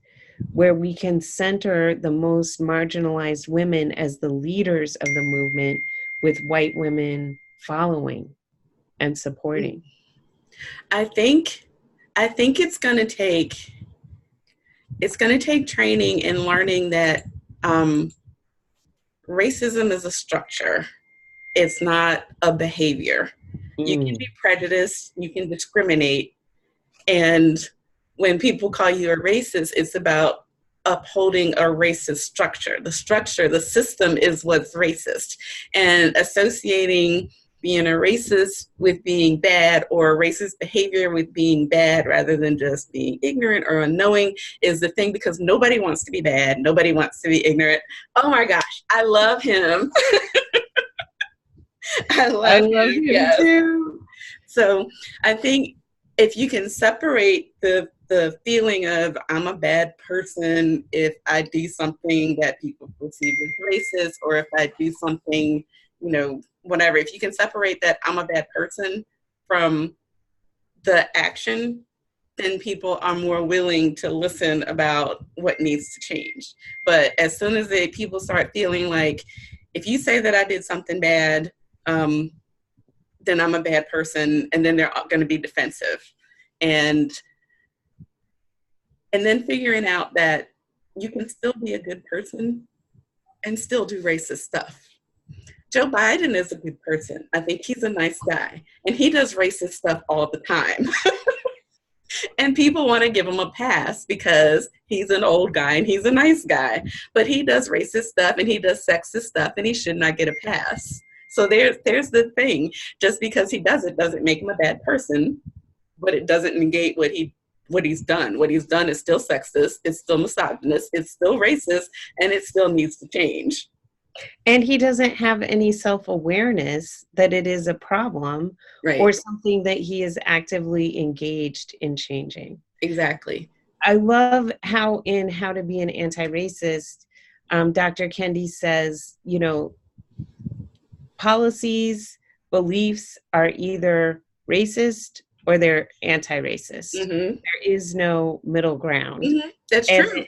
where we can center the most marginalized women as the leaders of the movement with white women following and supporting? I think I think it's going to take training and learning that um, racism is a structure. It's not a behavior. You can be Mm. prejudiced, you can discriminate, and when people call you a racist, it's about upholding a racist structure. The structure, the system is what's racist. And associating being a racist with being bad or racist behavior with being bad rather than just being ignorant or unknowing is the thing because nobody wants to be bad. Nobody wants to be ignorant. Oh my gosh, I love him. I I love love him. him Yes. too. So I think if you can separate the feeling of I'm a bad person if I do something that people perceive as racist, or if I do something, whatever. If you can separate that I'm a bad person from the action, then people are more willing to listen about what needs to change. But as soon as people start feeling like, if you say that I did something bad, um, then I'm a bad person, and then they're going to be defensive. And then figuring out that you can still be a good person and still do racist stuff. Joe Biden is a good person. I think he's a nice guy, and he does racist stuff all the time. And people want to give him a pass because he's an old guy and he's a nice guy. But he does racist stuff and he does sexist stuff and he should not get a pass. So there's the thing. Just because he does it doesn't make him a bad person, but it doesn't negate what he's done. What he's done is still sexist, it's still misogynist, it's still racist, and it still needs to change. And he doesn't have any self-awareness that it is a problem, right, or something that he is actively engaged in changing. Exactly. I love how in How to Be an Anti-Racist, Dr. Kendi says, policies, beliefs are either racist or they're anti-racist. Mm-hmm. There is no middle ground. Mm-hmm. That's true.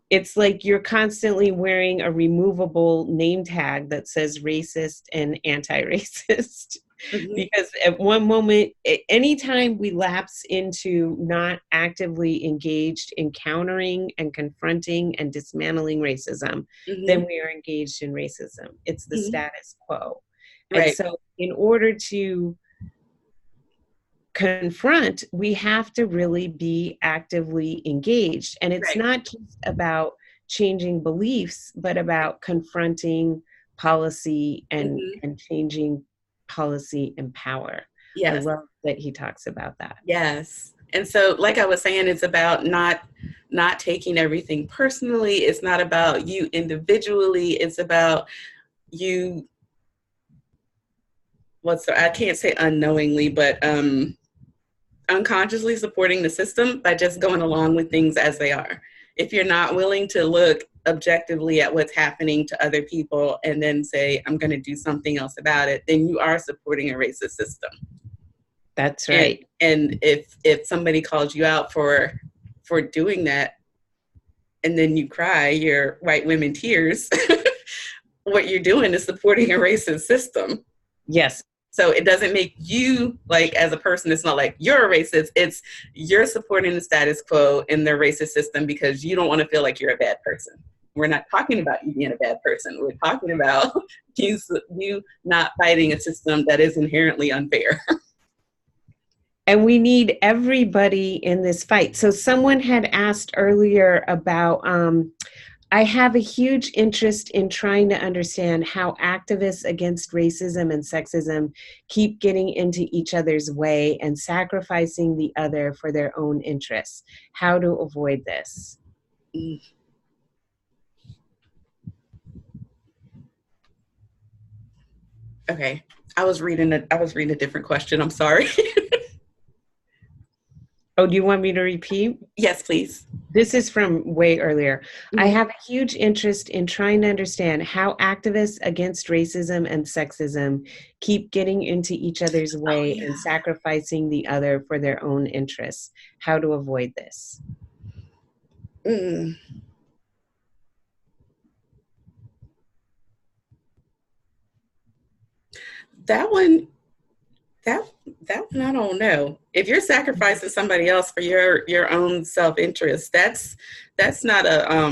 It's like you're constantly wearing a removable name tag that says racist and anti-racist. Mm-hmm. Because at one moment, anytime we lapse into not actively engaged in countering and confronting and dismantling racism, mm-hmm. then we are engaged in racism. It's the mm-hmm. status quo. Right. And so in order to confront, we have to really be actively engaged. And it's right. not just about changing beliefs, but about confronting policy and, mm-hmm. and changing policy and power. Yes. I love that he talks about that. Yes. And so, like I was saying, it's about not taking everything personally. It's not about you individually. It's about you, I can't say unknowingly, but unconsciously supporting the system by just going along with things as they are. If you're not willing to look objectively at what's happening to other people and then say, I'm going to do something else about it, then you are supporting a racist system. That's right. And if somebody calls you out for doing that, and then you cry your white women tears, what you're doing is supporting a racist system. Yes. So it doesn't make you, like, as a person, it's not like you're a racist. It's you're supporting the status quo in their racist system because you don't want to feel like you're a bad person. We're not talking about you being a bad person. We're talking about you not fighting a system that is inherently unfair. And we need everybody in this fight. So someone had asked earlier about, I have a huge interest in trying to understand how activists against racism and sexism keep getting into each other's way and sacrificing the other for their own interests. How to avoid this? Okay, I was reading a different question. I'm sorry. Oh, do you want me to repeat? Yes, please. This is from way earlier. Mm-hmm. I have a huge interest in trying to understand how activists against racism and sexism keep getting into each other's way and sacrificing the other for their own interests. How to avoid this? That one, I don't know. If you're sacrificing somebody else for your own self-interest, that's not a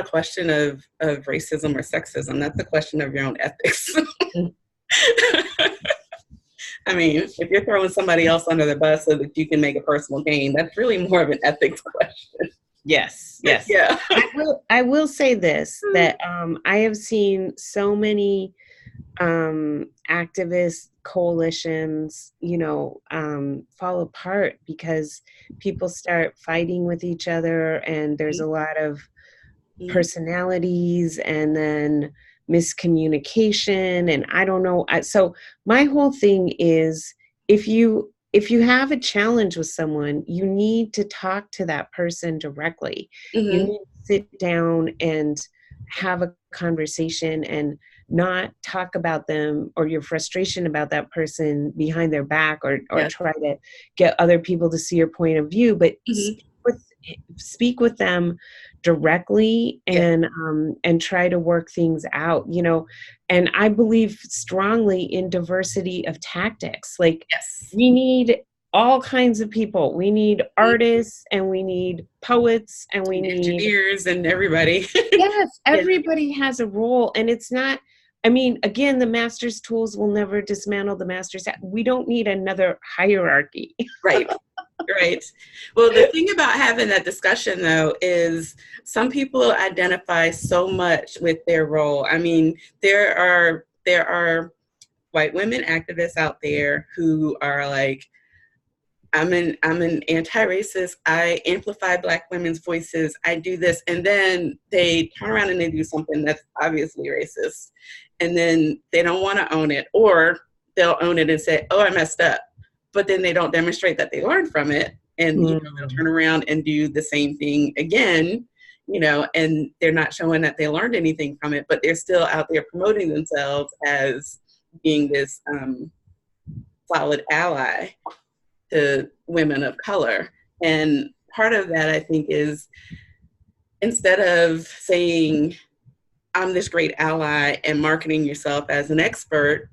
question of racism or sexism. That's a question of your own ethics. I mean, if you're throwing somebody else under the bus so that you can make a personal gain, that's really more of an ethics question. Yes. Yeah. I will say this, that I have seen so many activist coalitions, fall apart because people start fighting with each other, and there's a lot of personalities and then miscommunication, and I don't know. So my whole thing is, if you have a challenge with someone, you need to talk to that person directly. Mm-hmm. You need to sit down and have a conversation and not talk about them or your frustration about that person behind their back, or try to get other people to see your point of view, but speak with them directly and try to work things out, and I believe strongly in diversity of tactics. Like, we need all kinds of people. We need artists, and we need poets, and we need engineers, and everybody. Yes, everybody has a role. And it's not, again, the master's tools will never dismantle the master's. We don't need another hierarchy. Right. Right. Well, the thing about having that discussion, though, is some people identify so much with their role. I mean, there are white women activists out there who are like, I'm an anti-racist. I amplify Black women's voices. I do this, and then they turn around and they do something that's obviously racist, and then they don't want to own it, or they'll own it and say, "Oh, I messed up," but then they don't demonstrate that they learned from it, and they'll turn around and do the same thing again, and they're not showing that they learned anything from it, but they're still out there promoting themselves as being this solid ally to women of color. And part of that, I think, is instead of saying, I'm this great ally and marketing yourself as an expert,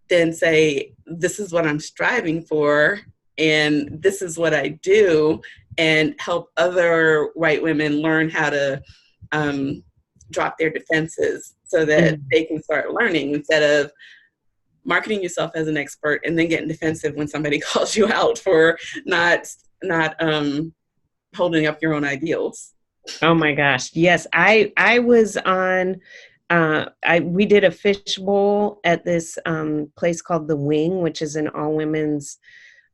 then say, this is what I'm striving for, and this is what I do, and help other white women learn how to drop their defenses so that they can start learning, instead of marketing yourself as an expert and then getting defensive when somebody calls you out for not holding up your own ideals. Oh my gosh. Yes. I was on, we did a fishbowl at this place called The Wing, which is an all women's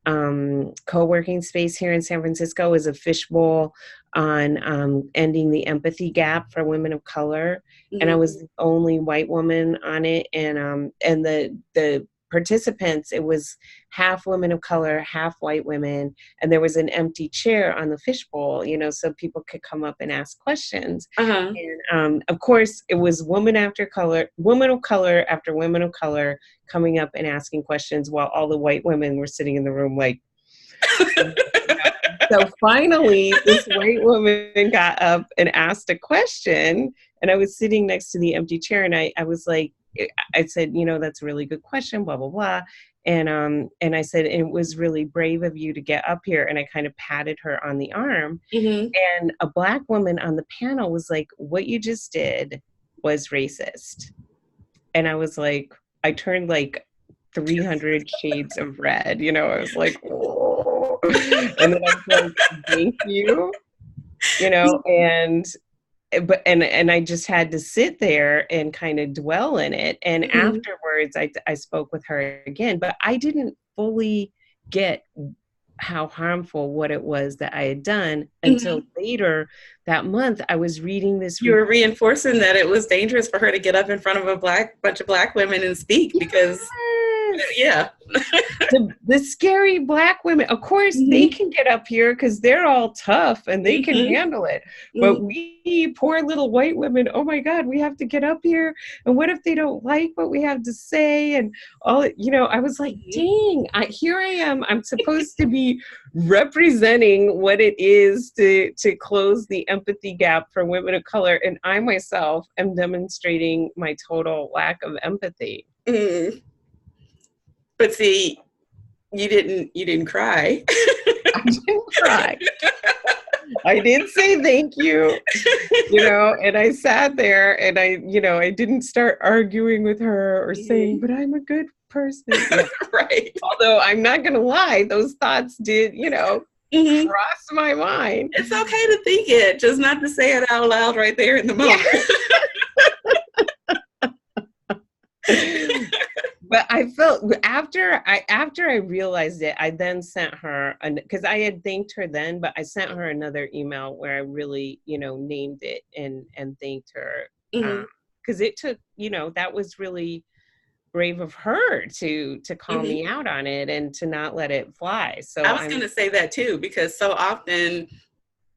co-working space here in San Francisco. Is a fishbowl on ending the empathy gap for women of color. And I was the only white woman on it. And the participants, it was half women of color, half white women, and there was an empty chair on the fishbowl, so people could come up and ask questions. And of course, it was woman of color after women of color coming up and asking questions, while all the white women were sitting in the room like. So finally, this white woman got up and asked a question, and I was sitting next to the empty chair, and I was like, I said, that's a really good question, blah, blah, blah. And I said, it was really brave of you to get up here. And I kind of patted her on the arm. And a Black woman on the panel was like, what you just did was racist. And I was like, I turned like 300 shades of red, I was like, whoa. And then I was like, thank you, and I just had to sit there and kind of dwell in it. And afterwards, I spoke with her again, but I didn't fully get how harmful what it was that I had done until later that month. I was reading this. You were reinforcing that it was dangerous for her to get up in front of a bunch of Black women and speak, because the scary Black women, of course, they can get up here because they're all tough and they can handle it. But we poor little white women, oh my God, we have to get up here. And what if they don't like what we have to say? And all, I was like, dang, here I am. I'm supposed to be representing what it is to close the empathy gap for women of color. And I myself am demonstrating my total lack of empathy. But see, you didn't cry. I didn't cry. I did say thank you, and I sat there and I didn't start arguing with her or saying, but I'm a good person. Right. Although I'm not going to lie, those thoughts did, cross my mind. It's okay to think it, just not to say it out loud right there in the moment. But I felt after I realized it, I then sent her, because I had thanked her then, but I sent her another email where I really, named it and thanked her. Because it took, that was really brave of her to call me out on it and to not let it fly. So I was going to say that too, because so often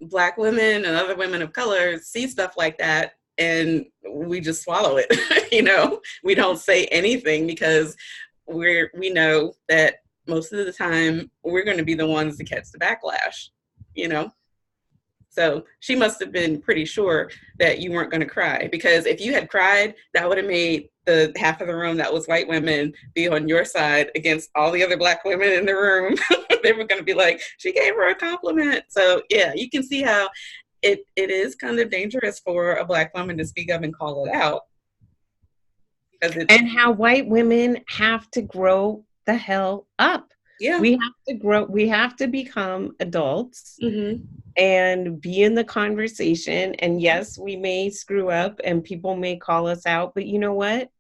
Black women and other women of color see stuff like that and we just swallow it. We don't say anything because we know that most of the time we're going to be the ones to catch the backlash, So she must have been pretty sure that you weren't going to cry, because if you had cried, that would have made the half of the room that was white women be on your side against all the other Black women in the room. They were going to be like, she gave her a compliment. So yeah, you can see how it is kind of dangerous for a Black woman to speak up and call it out. And how white women have to grow the hell up. Yeah. We have to grow, we have to become adults Mm-hmm. and be in the conversation. And yes, we may screw up and people may call us out, but you know what?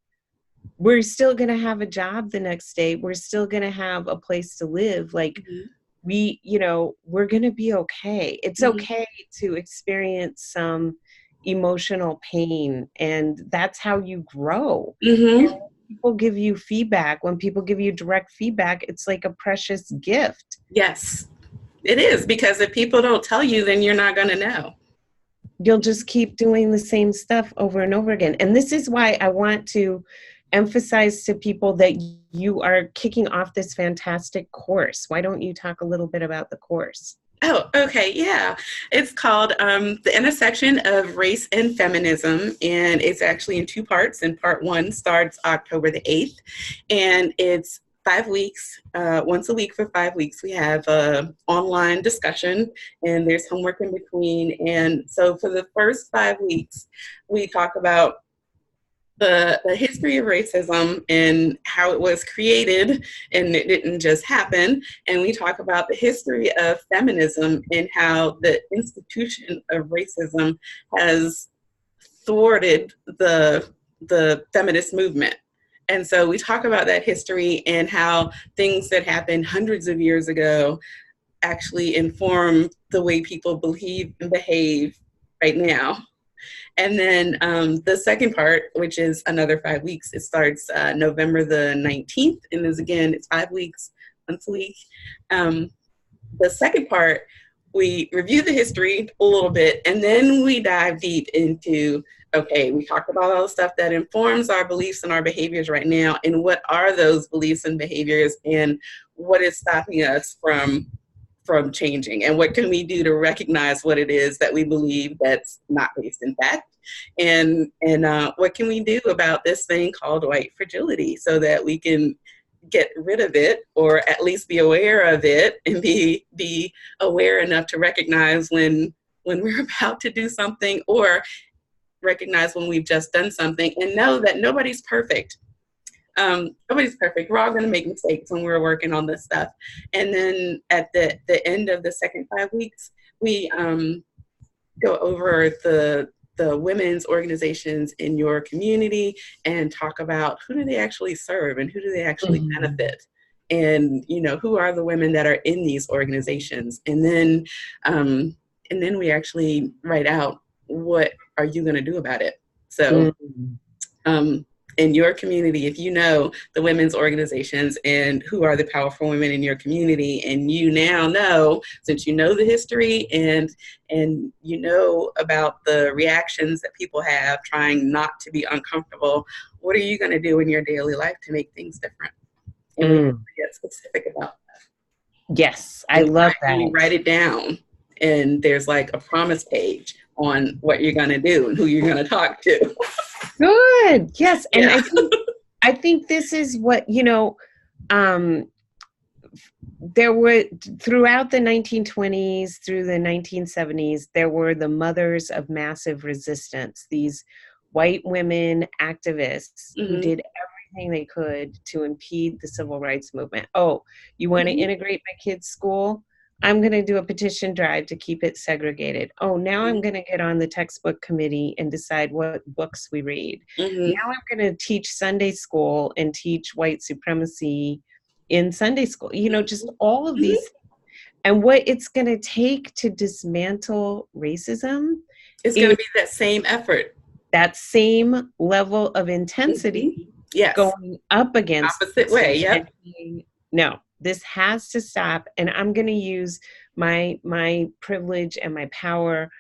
We're still going to have a job the next day. We're still going to have a place to live. Like, Mm-hmm. we, you know, we're going to be okay. It's Mm-hmm. okay to experience some emotional pain, and that's how you grow. And Mm-hmm. when people give you feedback, when people give you direct feedback, it's like a precious gift. Yes, it is, because if people don't tell you, then you're not going to know. You'll just keep doing the same stuff over and over again. And this is why I want to emphasize to people that you are kicking off this fantastic course. Why don't you talk a little bit about the course? Oh, okay. Yeah. It's called The Intersection of Race and Feminism. And it's actually in two parts. And part one starts October the 8th. And it's 5 weeks, once a week for 5 weeks. We have online discussion and there's homework in between. And so for the first 5 weeks, we talk about the history of racism and how it was created and it didn't just happen. And we talk about the history of feminism and how the institution of racism has thwarted the feminist movement. And so we talk about that history and how things that happened hundreds of years ago actually inform the way people believe and behave right now. And then the second part, which is another 5 weeks, it starts November the 19th. And is again, it's 5 weeks, once a week. The second part, we review the history a little bit, and then we dive deep into, okay, we talked about all the stuff that informs our beliefs and our behaviors right now, and what are those beliefs and behaviors, and what is stopping us from changing, and what can we do to recognize what it is that we believe that's not based in fact, and what can we do about this thing called white fragility so that we can get rid of it, or at least be aware of it, and be aware enough to recognize when we're about to do something, or recognize when we've just done something, and know that nobody's perfect. Nobody's perfect. We're all going to make mistakes when we're working on this stuff. And then at the end of the second 5 weeks, we go over the women's organizations in your community and talk about who do they actually serve and who do they actually benefit. And, you know, who are the women that are in these organizations? And then we actually write out, what are you going to do about it? So, in your community, if you know the women's organizations and who are the powerful women in your community, and you now know, since you know the history and you know about the reactions that people have trying not to be uncomfortable, what are you going to do in your daily life to make things different? And we get specific about that. Yes, I love that. And we write it down, and there's like a promise page on what you're going to do and who you're going to talk to. Good. Yes. And Yeah. I think this is what, you know, there were throughout the 1920s through the 1970s, there were the mothers of massive resistance, these white women activists who did everything they could to impede the civil rights movement. Oh, you want to integrate my kids' school? I'm going to do a petition drive to keep it segregated. Oh, now I'm going to get on the textbook committee and decide what books we read. Now I'm going to teach Sunday school and teach white supremacy in Sunday school. You know, just all of these. And what it's going to take to dismantle racism is going to be that same effort. That same level of intensity yes. going up against opposite way. Yep. No, this has to stop, and I'm going to use my privilege and my power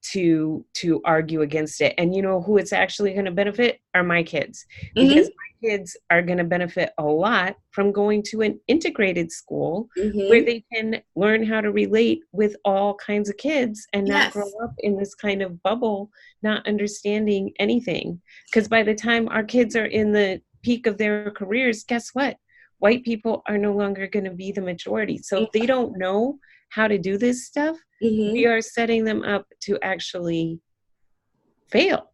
to argue against it. And you know who it's actually going to benefit are my kids, because my kids are going to benefit a lot from going to an integrated school where they can learn how to relate with all kinds of kids and not grow up in this kind of bubble, not understanding anything. Because by the time our kids are in the peak of their careers, guess what? White people are no longer going to be the majority. So if they don't know how to do this stuff, we are setting them up to actually fail.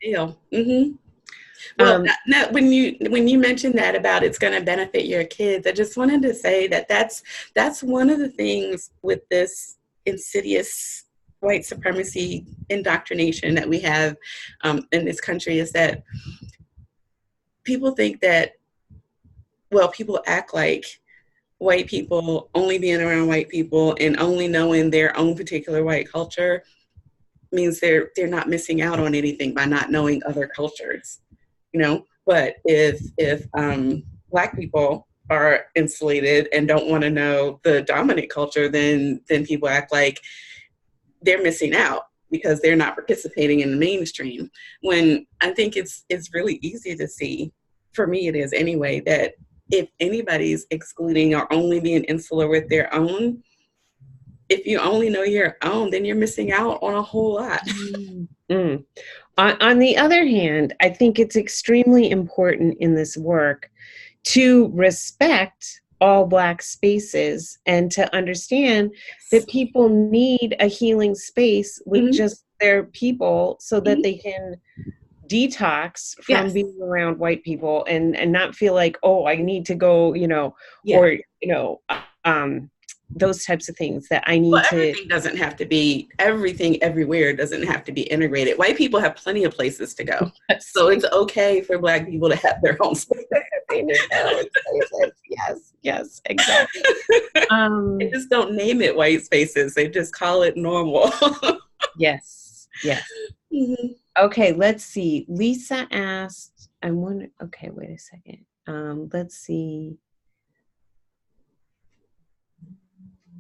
Well, when you mentioned that about it's going to benefit your kids, I just wanted to say that that's one of the things with this insidious white supremacy indoctrination that we have in this country is that people think that, well, people act like white people only being around white people and only knowing their own particular white culture means they're not missing out on anything by not knowing other cultures, you know. But if Black people are insulated and don't want to know the dominant culture, then people act like they're missing out because they're not participating in the mainstream. When I think it's really easy to see, for me it is anyway, that if anybody's excluding or only being insular with their own, if you only know your own, then you're missing out on a whole lot. Mm. On the other hand, I think it's extremely important in this work to respect all Black spaces and to understand that people need a healing space with just their people so that they can detox from being around white people and not feel like, oh, I need to go, or, those types of things that I need to. Everything doesn't have to be, everything everywhere doesn't have to be integrated. White people have plenty of places to go. Yes. So it's okay for Black people to have their own space. Yes, exactly. They just don't name it white spaces. They just call it normal. Yes. Mm-hmm. Okay, let's see. Lisa asked, okay, wait a second. Let's see.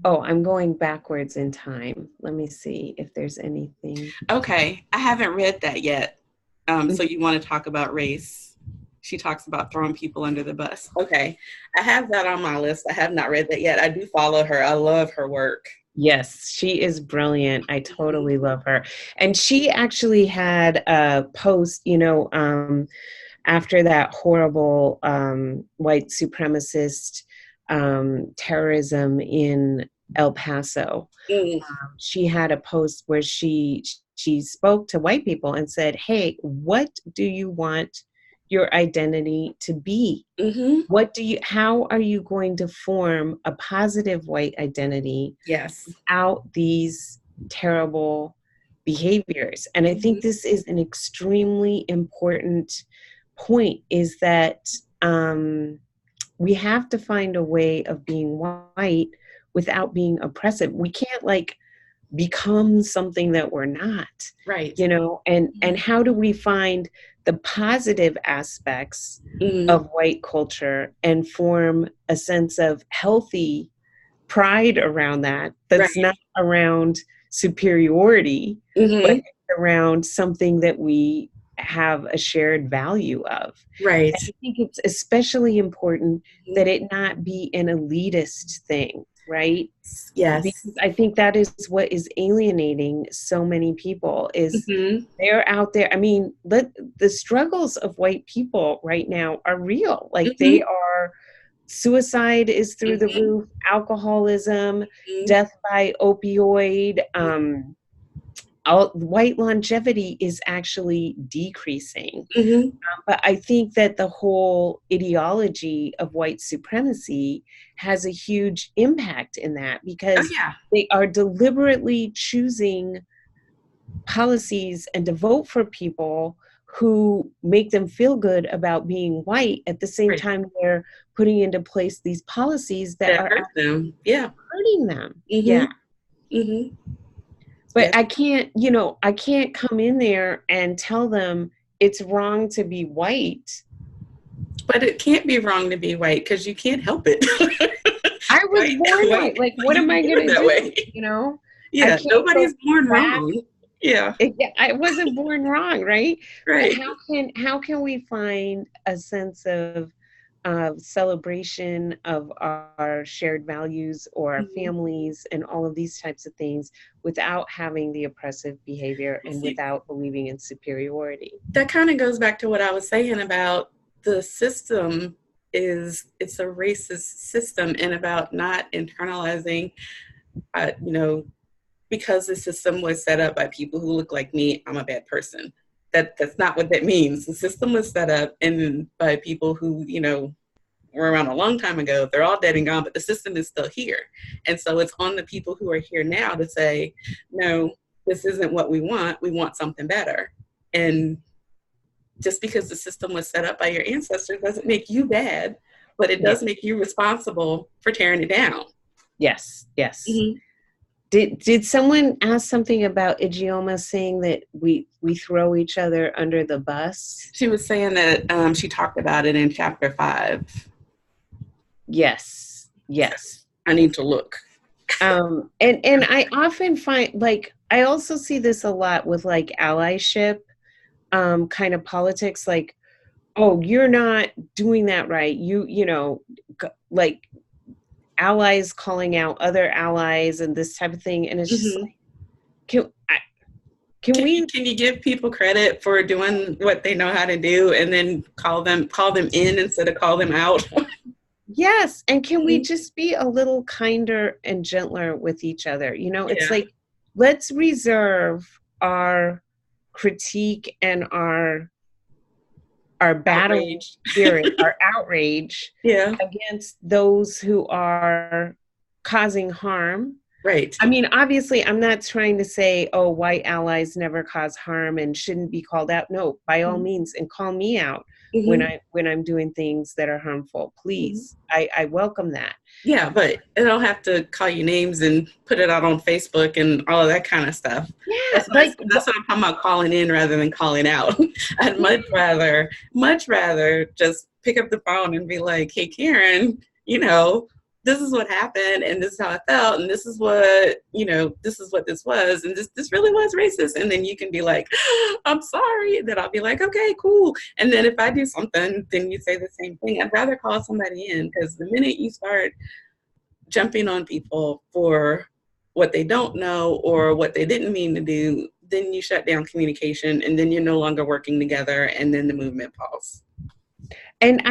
Oh, I'm going backwards in time. Let me see if there's anything. Okay, I haven't read that yet. So you want to talk about race? She talks about throwing people under the bus. Okay, I have that on my list. I have not read that yet. I do follow her. I love her work. Yes, she is brilliant. I totally love her. And she actually had a post, after that horrible white supremacist terrorism in El Paso. She had a post where she spoke to white people and said, hey, what do you want your identity to be? How are you going to form a positive white identity without these terrible behaviors? And I think this is an extremely important point, is that we have to find a way of being white without being oppressive. We can't become something that we're not, right? And how do we find the positive aspects of white culture and form a sense of healthy pride around that's not around superiority, but around something that we have a shared value of. Right. And I think it's especially important that it not be an elitist thing, right? Yes. Because I think that is what is alienating so many people, is they're out there. I mean, the struggles of white people right now are real. They are, suicide is through the roof, alcoholism, death by opioid, white longevity is actually decreasing. But I think that the whole ideology of white supremacy has a huge impact in that, because they are deliberately choosing policies and to vote for people who make them feel good about being white. At the same time, they're putting into place these policies that are hurt them. Hurting them. But I can't come in there and tell them it's wrong to be white. But it can't be wrong to be white, because you can't help it. I was born white. Like, what am I going to do? Way. Yeah, nobody's born wrong. Yeah. I wasn't born wrong, right? Right. But how can we find a sense of celebration of our shared values or our families and all of these types of things without having the oppressive behavior and without believing in superiority? That kind of goes back to what I was saying about the system. It's a racist system, and about not internalizing, because the system was set up by people who look like me, I'm a bad person. that's not what that means. The system was set up and by people who, were around a long time ago. They're all dead and gone, but the system is still here. And so it's on the people who are here now to say, no, this isn't what we want. We want something better. And just because the system was set up by your ancestors doesn't make you bad, but it does make you responsible for tearing it down. Yes, yes. Mm-hmm. Did someone ask something about Ijeoma saying that we throw each other under the bus? She was saying that she talked about it in chapter 5. Yes. I need to look. And I often find, like, I also see this a lot with like allyship kind of politics, like, oh, you're not doing that right. You know, like allies calling out other allies and this type of thing. And it's just like, can you give people credit for doing what they know how to do and then call them in instead of call them out? Yes. And can we just be a little kinder and gentler with each other? It's like, let's reserve our critique and our battle spirit, our outrage against those who are causing harm. Right. I mean, obviously, I'm not trying to say, oh, white allies never cause harm and shouldn't be called out. No, by all means, and call me out when I'm doing things that are harmful. Please, I welcome that. Yeah, but I don't have to call you names and put it out on Facebook and all of that kind of stuff. Yeah, that's what I'm talking about, calling in rather than calling out. I'd much rather just pick up the phone and be like, hey, Karen, this is what happened and this is how I felt and this is what this was and this really was racist. And then you can be like, I'm sorry. And then I'll be like, okay, cool. And then if I do something, then you say the same thing. I'd rather call somebody in, because the minute you start jumping on people for what they don't know or what they didn't mean to do, then you shut down communication and then you're no longer working together and then the movement falls. And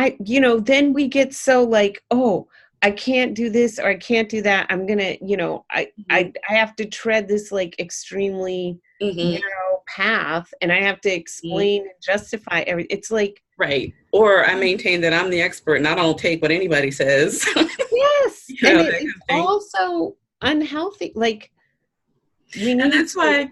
then we get so like, oh, I can't do this or I can't do that. I'm going to, I have to tread this like extremely narrow path and I have to explain and justify everything. It's like. Right. Or I maintain that I'm the expert and I don't take what anybody says. Yes. And it's also unhealthy. Like, and that's why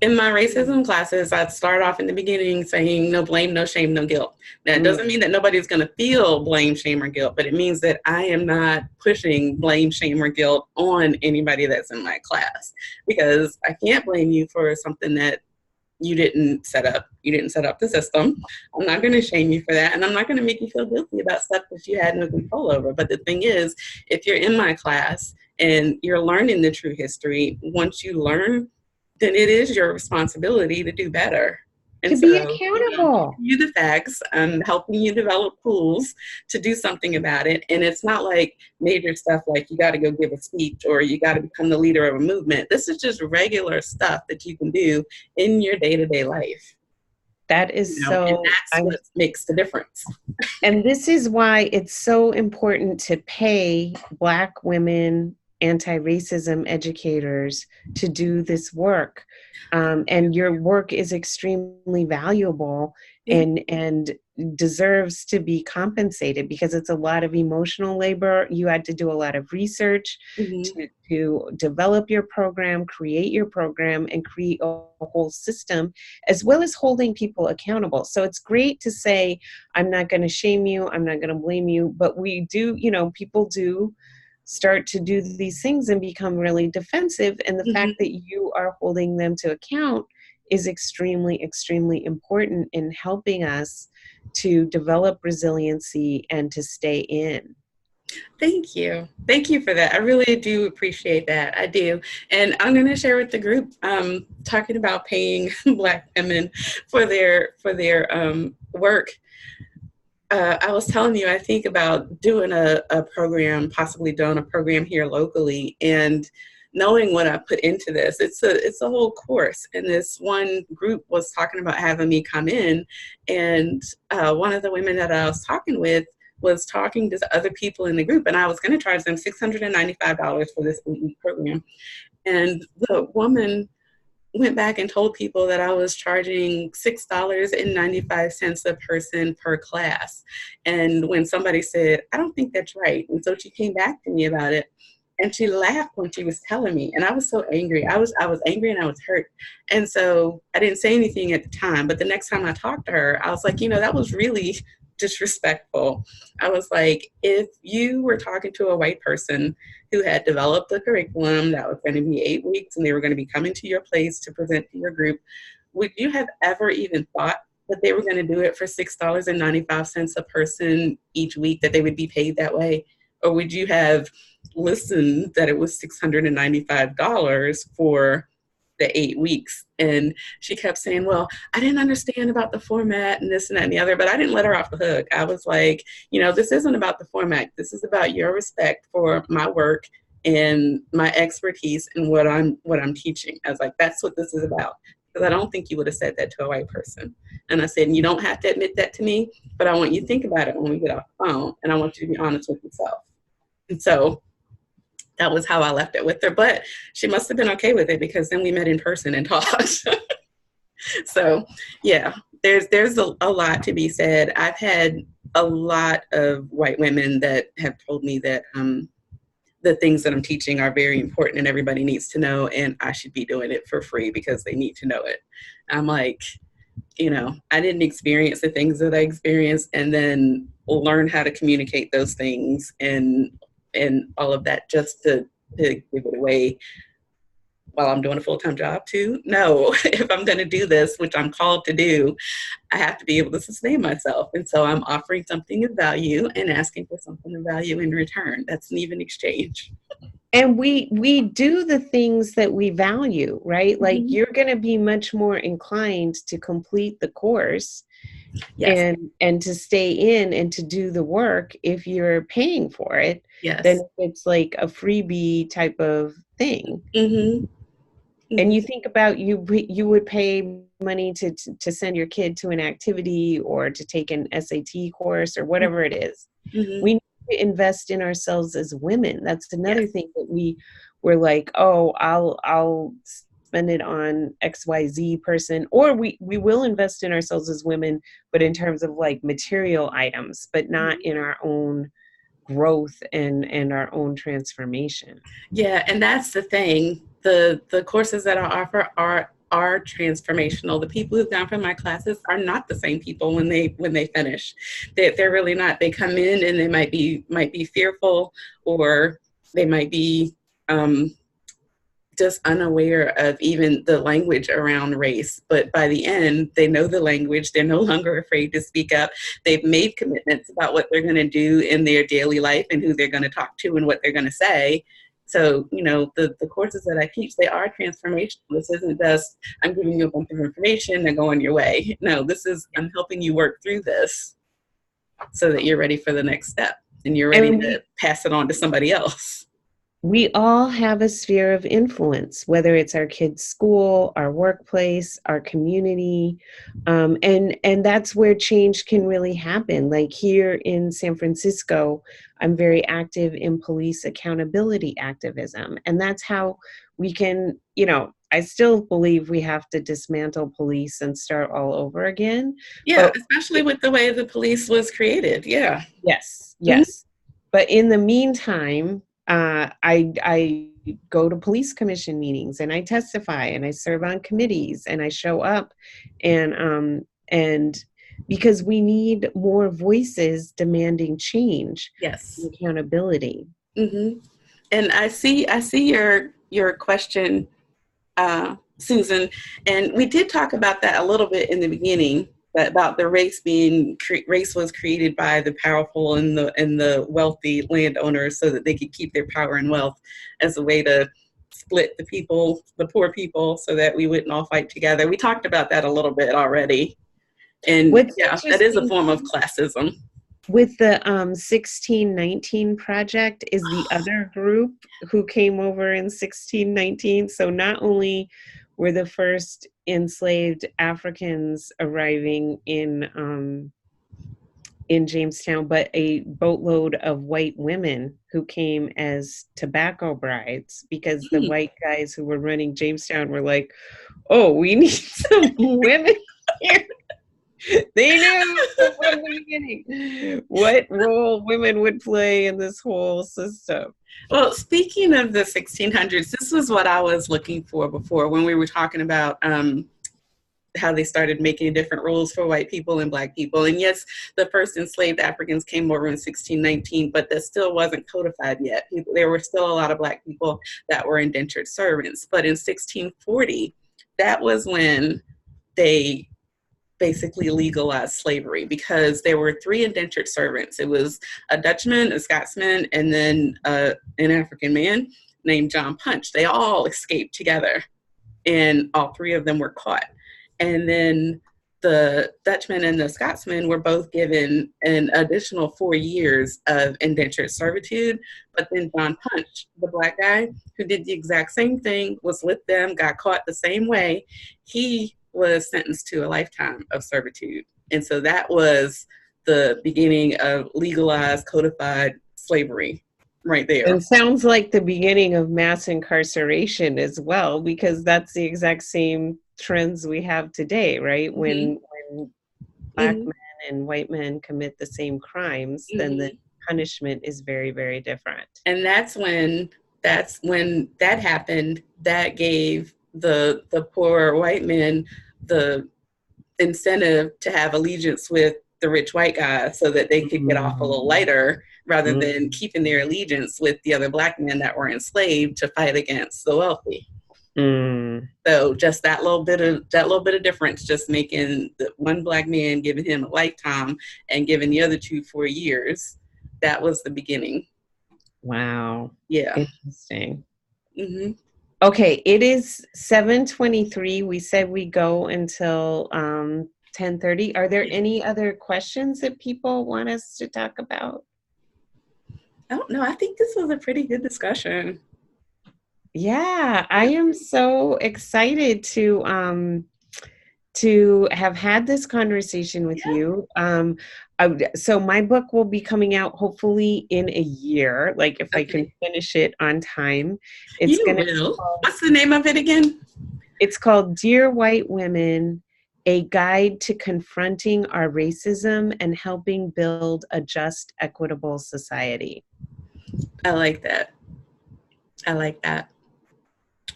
in my racism classes, I'd start off in the beginning saying no blame, no shame, no guilt. That doesn't mean that nobody's going to feel blame, shame, or guilt, but it means that I am not pushing blame, shame, or guilt on anybody that's in my class, because I can't blame you for something that you didn't set up. You didn't set up the system. I'm not going to shame you for that. And I'm not going to make you feel guilty about stuff that you had no control over. But the thing is, if you're in my class and you're learning the true history, once you learn, then it is your responsibility to do better. And to be accountable. You the facts, helping you develop tools to do something about it. And it's not like major stuff like you got to go give a speech or you got to become the leader of a movement. This is just regular stuff that you can do in your day-to-day life. That is so. And that's what makes the difference. And this is why it's so important to pay Black women anti-racism educators to do this work. And your work is extremely valuable and deserves to be compensated, because it's a lot of emotional labor. You had to do a lot of research to develop your program, create your program, and create a whole system, as well as holding people accountable. So it's great to say, I'm not going to shame you, I'm not going to blame you, but we do, people do start to do these things and become really defensive. And the fact that you are holding them to account is extremely, extremely important in helping us to develop resiliency and to stay in. Thank you. Thank you for that. I really do appreciate that. I do. And I'm going to share with the group, talking about paying Black women for their work. I was telling you, I think about doing a program, possibly doing a program here locally, and knowing what I put into this. It's a whole course. And this one group was talking about having me come in, and one of the women that I was talking with was talking to other people in the group, and I was going to charge them $695 for this 8-week program. And the woman went back and told people that I was charging $6.95 a person per class. And when somebody said, I don't think that's right. And so she came back to me about it. And she laughed when she was telling me. And I was so angry. I was angry and I was hurt. And so I didn't say anything at the time. But the next time I talked to her, I was like, that was really disrespectful. I was like, if you were talking to a white person who had developed a curriculum that was going to be 8 weeks and they were going to be coming to your place to present to your group, would you have ever even thought that they were going to do it for $6.95 a person each week, that they would be paid that way? Or would you have listened that it was $695 for the 8 weeks? And she kept saying, well, I didn't understand about the format and this and that and the other, but I didn't let her off the hook. I was like, this isn't about the format. This is about your respect for my work and my expertise and what I'm teaching. I was like, that's what this is about. Because I don't think you would have said that to a white person. And I said, and you don't have to admit that to me, but I want you to think about it when we get off the phone, and I want you to be honest with yourself. And so that was how I left it with her. But she must have been okay with it, because then we met in person and talked. So yeah, there's a lot to be said. I've had a lot of white women that have told me that the things that I'm teaching are very important and everybody needs to know, and I should be doing it for free because they need to know it. I'm like, I didn't experience the things that I experienced, and then learn how to communicate those things and all of that just to give it away while I'm doing a full-time job too. No, if I'm going to do this, which I'm called to do, I have to be able to sustain myself. And so I'm offering something of value and asking for something of value in return. That's an even exchange. And we do the things that we value, right? Like you're going to be much more inclined to complete the course. Yes. And to stay in and to do the work if you're paying for it. Yes. Then it's like a freebie type of thing. Mm-hmm. And you think about you would pay money to send your kid to an activity or to take an SAT course or whatever it is. We need to invest in ourselves as women. That's another thing that we were like, oh, I'll spend it on XYZ person, or we will invest in ourselves as women, but in terms of like material items, but not in our own growth and our own transformation. Yeah, and that's the thing. The courses that I offer are transformational. The people who've gone from my classes are not the same people when they finish. They're really not. They come in and they might be fearful, or they might be just unaware of even the language around race. But by the end, they know the language. They're no longer afraid to speak up. They've made commitments about what they're going to do in their daily life and who they're going to talk to and what they're going to say. So, the courses that I teach, they are transformational. This isn't just, I'm giving you a bunch of information and go on your way. No, this is, I'm helping you work through this so that you're ready for the next step and you're ready to pass it on to somebody else. We all have a sphere of influence, whether it's our kids' school, our workplace, our community, and that's where change can really happen. Like here in San Francisco, I'm very active in police accountability activism, and that's how we can, I still believe we have to dismantle police and start all over again. Yeah, especially with the way the police was created. Yeah. Yes. But in the meantime, I go to police commission meetings and I testify and I serve on committees and I show up and because we need more voices demanding change. Yes. And accountability. Mm-hmm. And I see your question, Susan, and we did talk about that a little bit in the beginning, about the race was created by the powerful and the wealthy landowners so that they could keep their power and wealth as a way to split the poor people, so that we wouldn't all fight together. We talked about that a little bit already. And that is a form of classism. With the 1619 Project is the other group who came over in 1619. So not only were the first enslaved Africans arriving in in Jamestown, but a boatload of white women who came as tobacco brides because the Hmm. white guys who were running Jamestown were like, oh, we need some women here. They knew from the beginning what role women would play in this whole system. Well, speaking of the 1600s, this was what I was looking for before when we were talking about how they started making different rules for white people and black people. And yes, the first enslaved Africans came over in 1619, but that still wasn't codified yet. There were still a lot of black people that were indentured servants. But in 1640, that was when they basically legalized slavery because there were three indentured servants. It was a Dutchman, a Scotsman, and then an African man named John Punch. They all escaped together, and all three of them were caught. And then the Dutchman and the Scotsman were both given an additional 4 years of indentured servitude. But then John Punch, the black guy who did the exact same thing, was with them, got caught the same way. He was sentenced to a lifetime of servitude. And so that was the beginning of legalized, codified slavery right there. And sounds like the beginning of mass incarceration as well, because that's the exact same trends we have today, right? Mm-hmm. When black men and white men commit the same crimes, then the punishment is very, very different. And that's when that happened. That gave the poor white men the incentive to have allegiance with the rich white guy so that they could get off a little lighter rather than keeping their allegiance with the other black men that were enslaved to fight against the wealthy. So just that little bit of difference, just making the one black man, giving him a lifetime and giving the other two 4 years, that was the beginning. Wow. Yeah. Interesting. Okay, it is 7:23. We said we go until 10:30. Are there any other questions that people want us to talk about? I don't know. I think this was a pretty good discussion. Yeah, I am so excited to have had this conversation with you. So my book will be coming out hopefully in a year, like if I can finish it on time. It's What's the name of it again? It's called Dear White Women, A Guide to Confronting Our Racism and Helping Build a Just, Equitable Society. I like that.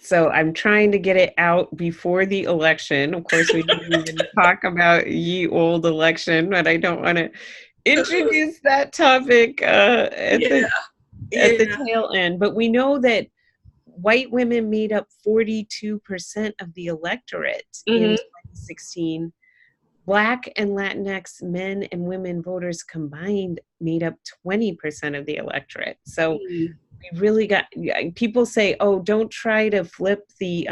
So I'm trying to get it out before the election. Of course, we didn't even talk about ye old election, but I don't want to introduce that topic at the tail end. But we know that white women made up 42% of the electorate in 2016. Black and Latinx men and women voters combined made up 20% of the electorate. So we really got, people say, oh, don't try to flip the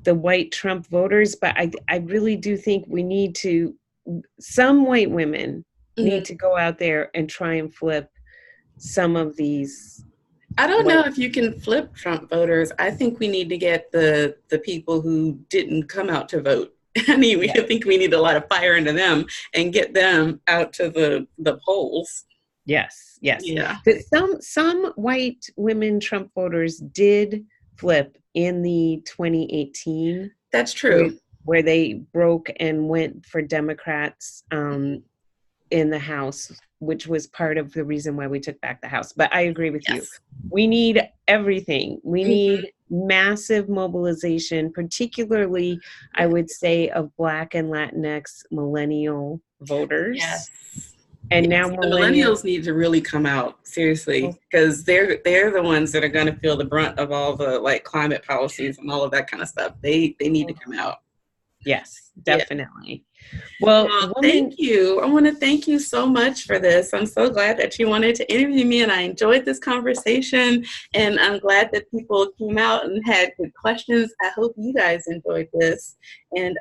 white Trump voters, but I really do think we need to, some white women need to go out there and try and flip some of these. I don't know if you can flip Trump voters. I think we need to get the people who didn't come out to vote. I mean, I think we need a lot of fire into them and get them out to the polls. Yes. Yeah. Some white women Trump voters did flip in the 2018. That's true. Where they broke and went for Democrats in the House, which was part of the reason why we took back the House. But I agree with you. We need everything. We need massive mobilization, particularly, I would say, of Black and Latinx millennial voters. Yes. And now the millennials need to really come out, seriously, because they're the ones that are going to feel the brunt of all the like climate policies and all of that kind of stuff. They need to come out. Yes, definitely. Well, thank you. I want to thank you so much for this. I'm so glad that you wanted to interview me, and I enjoyed this conversation, and I'm glad that people came out and had good questions. I hope you guys enjoyed this. And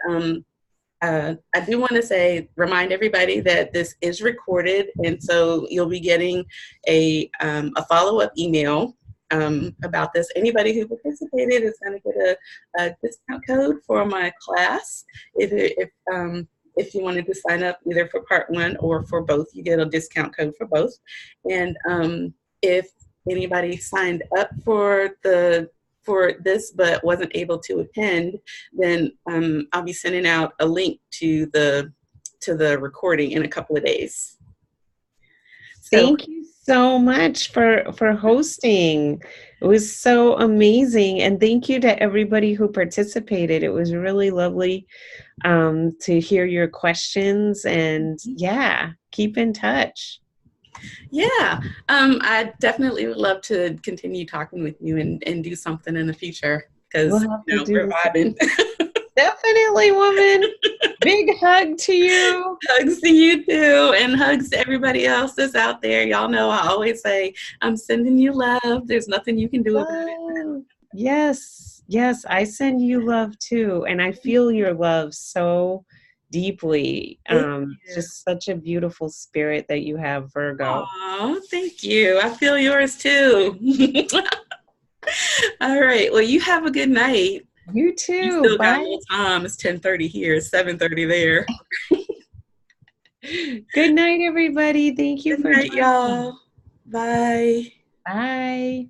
I do want to remind everybody that this is recorded, and so you'll be getting a follow-up email about this. Anybody who participated is going to get a discount code for my class. If if you wanted to sign up either for part one or for both, you get a discount code for both. And if anybody signed up for this but wasn't able to attend, then I'll be sending out a link to the recording in a couple of days. So thank you so much for hosting. It was so amazing, and thank you to everybody who participated. It was really lovely to hear your questions, and yeah, keep in touch. yeah, I definitely would love to continue talking with you and do something in the future, We'll because have to do we're this. vibing. Definitely, woman. Big hug to you. Hugs to you too, and hugs to everybody else that's out there. Y'all know I always say, I'm sending you love. There's nothing you can do about it. Yes, yes, I send you love too, and I feel your love so deeply. Thank you. Just such a beautiful spirit that you have, Virgo. Aw, thank you. I feel yours too. All right. Well, you have a good night. You You too. still got a Bye. little time. It's 10:30 here. It's 7:30 there. Good night, everybody. Thank you Good for night, joining. y'all. Bye. Bye.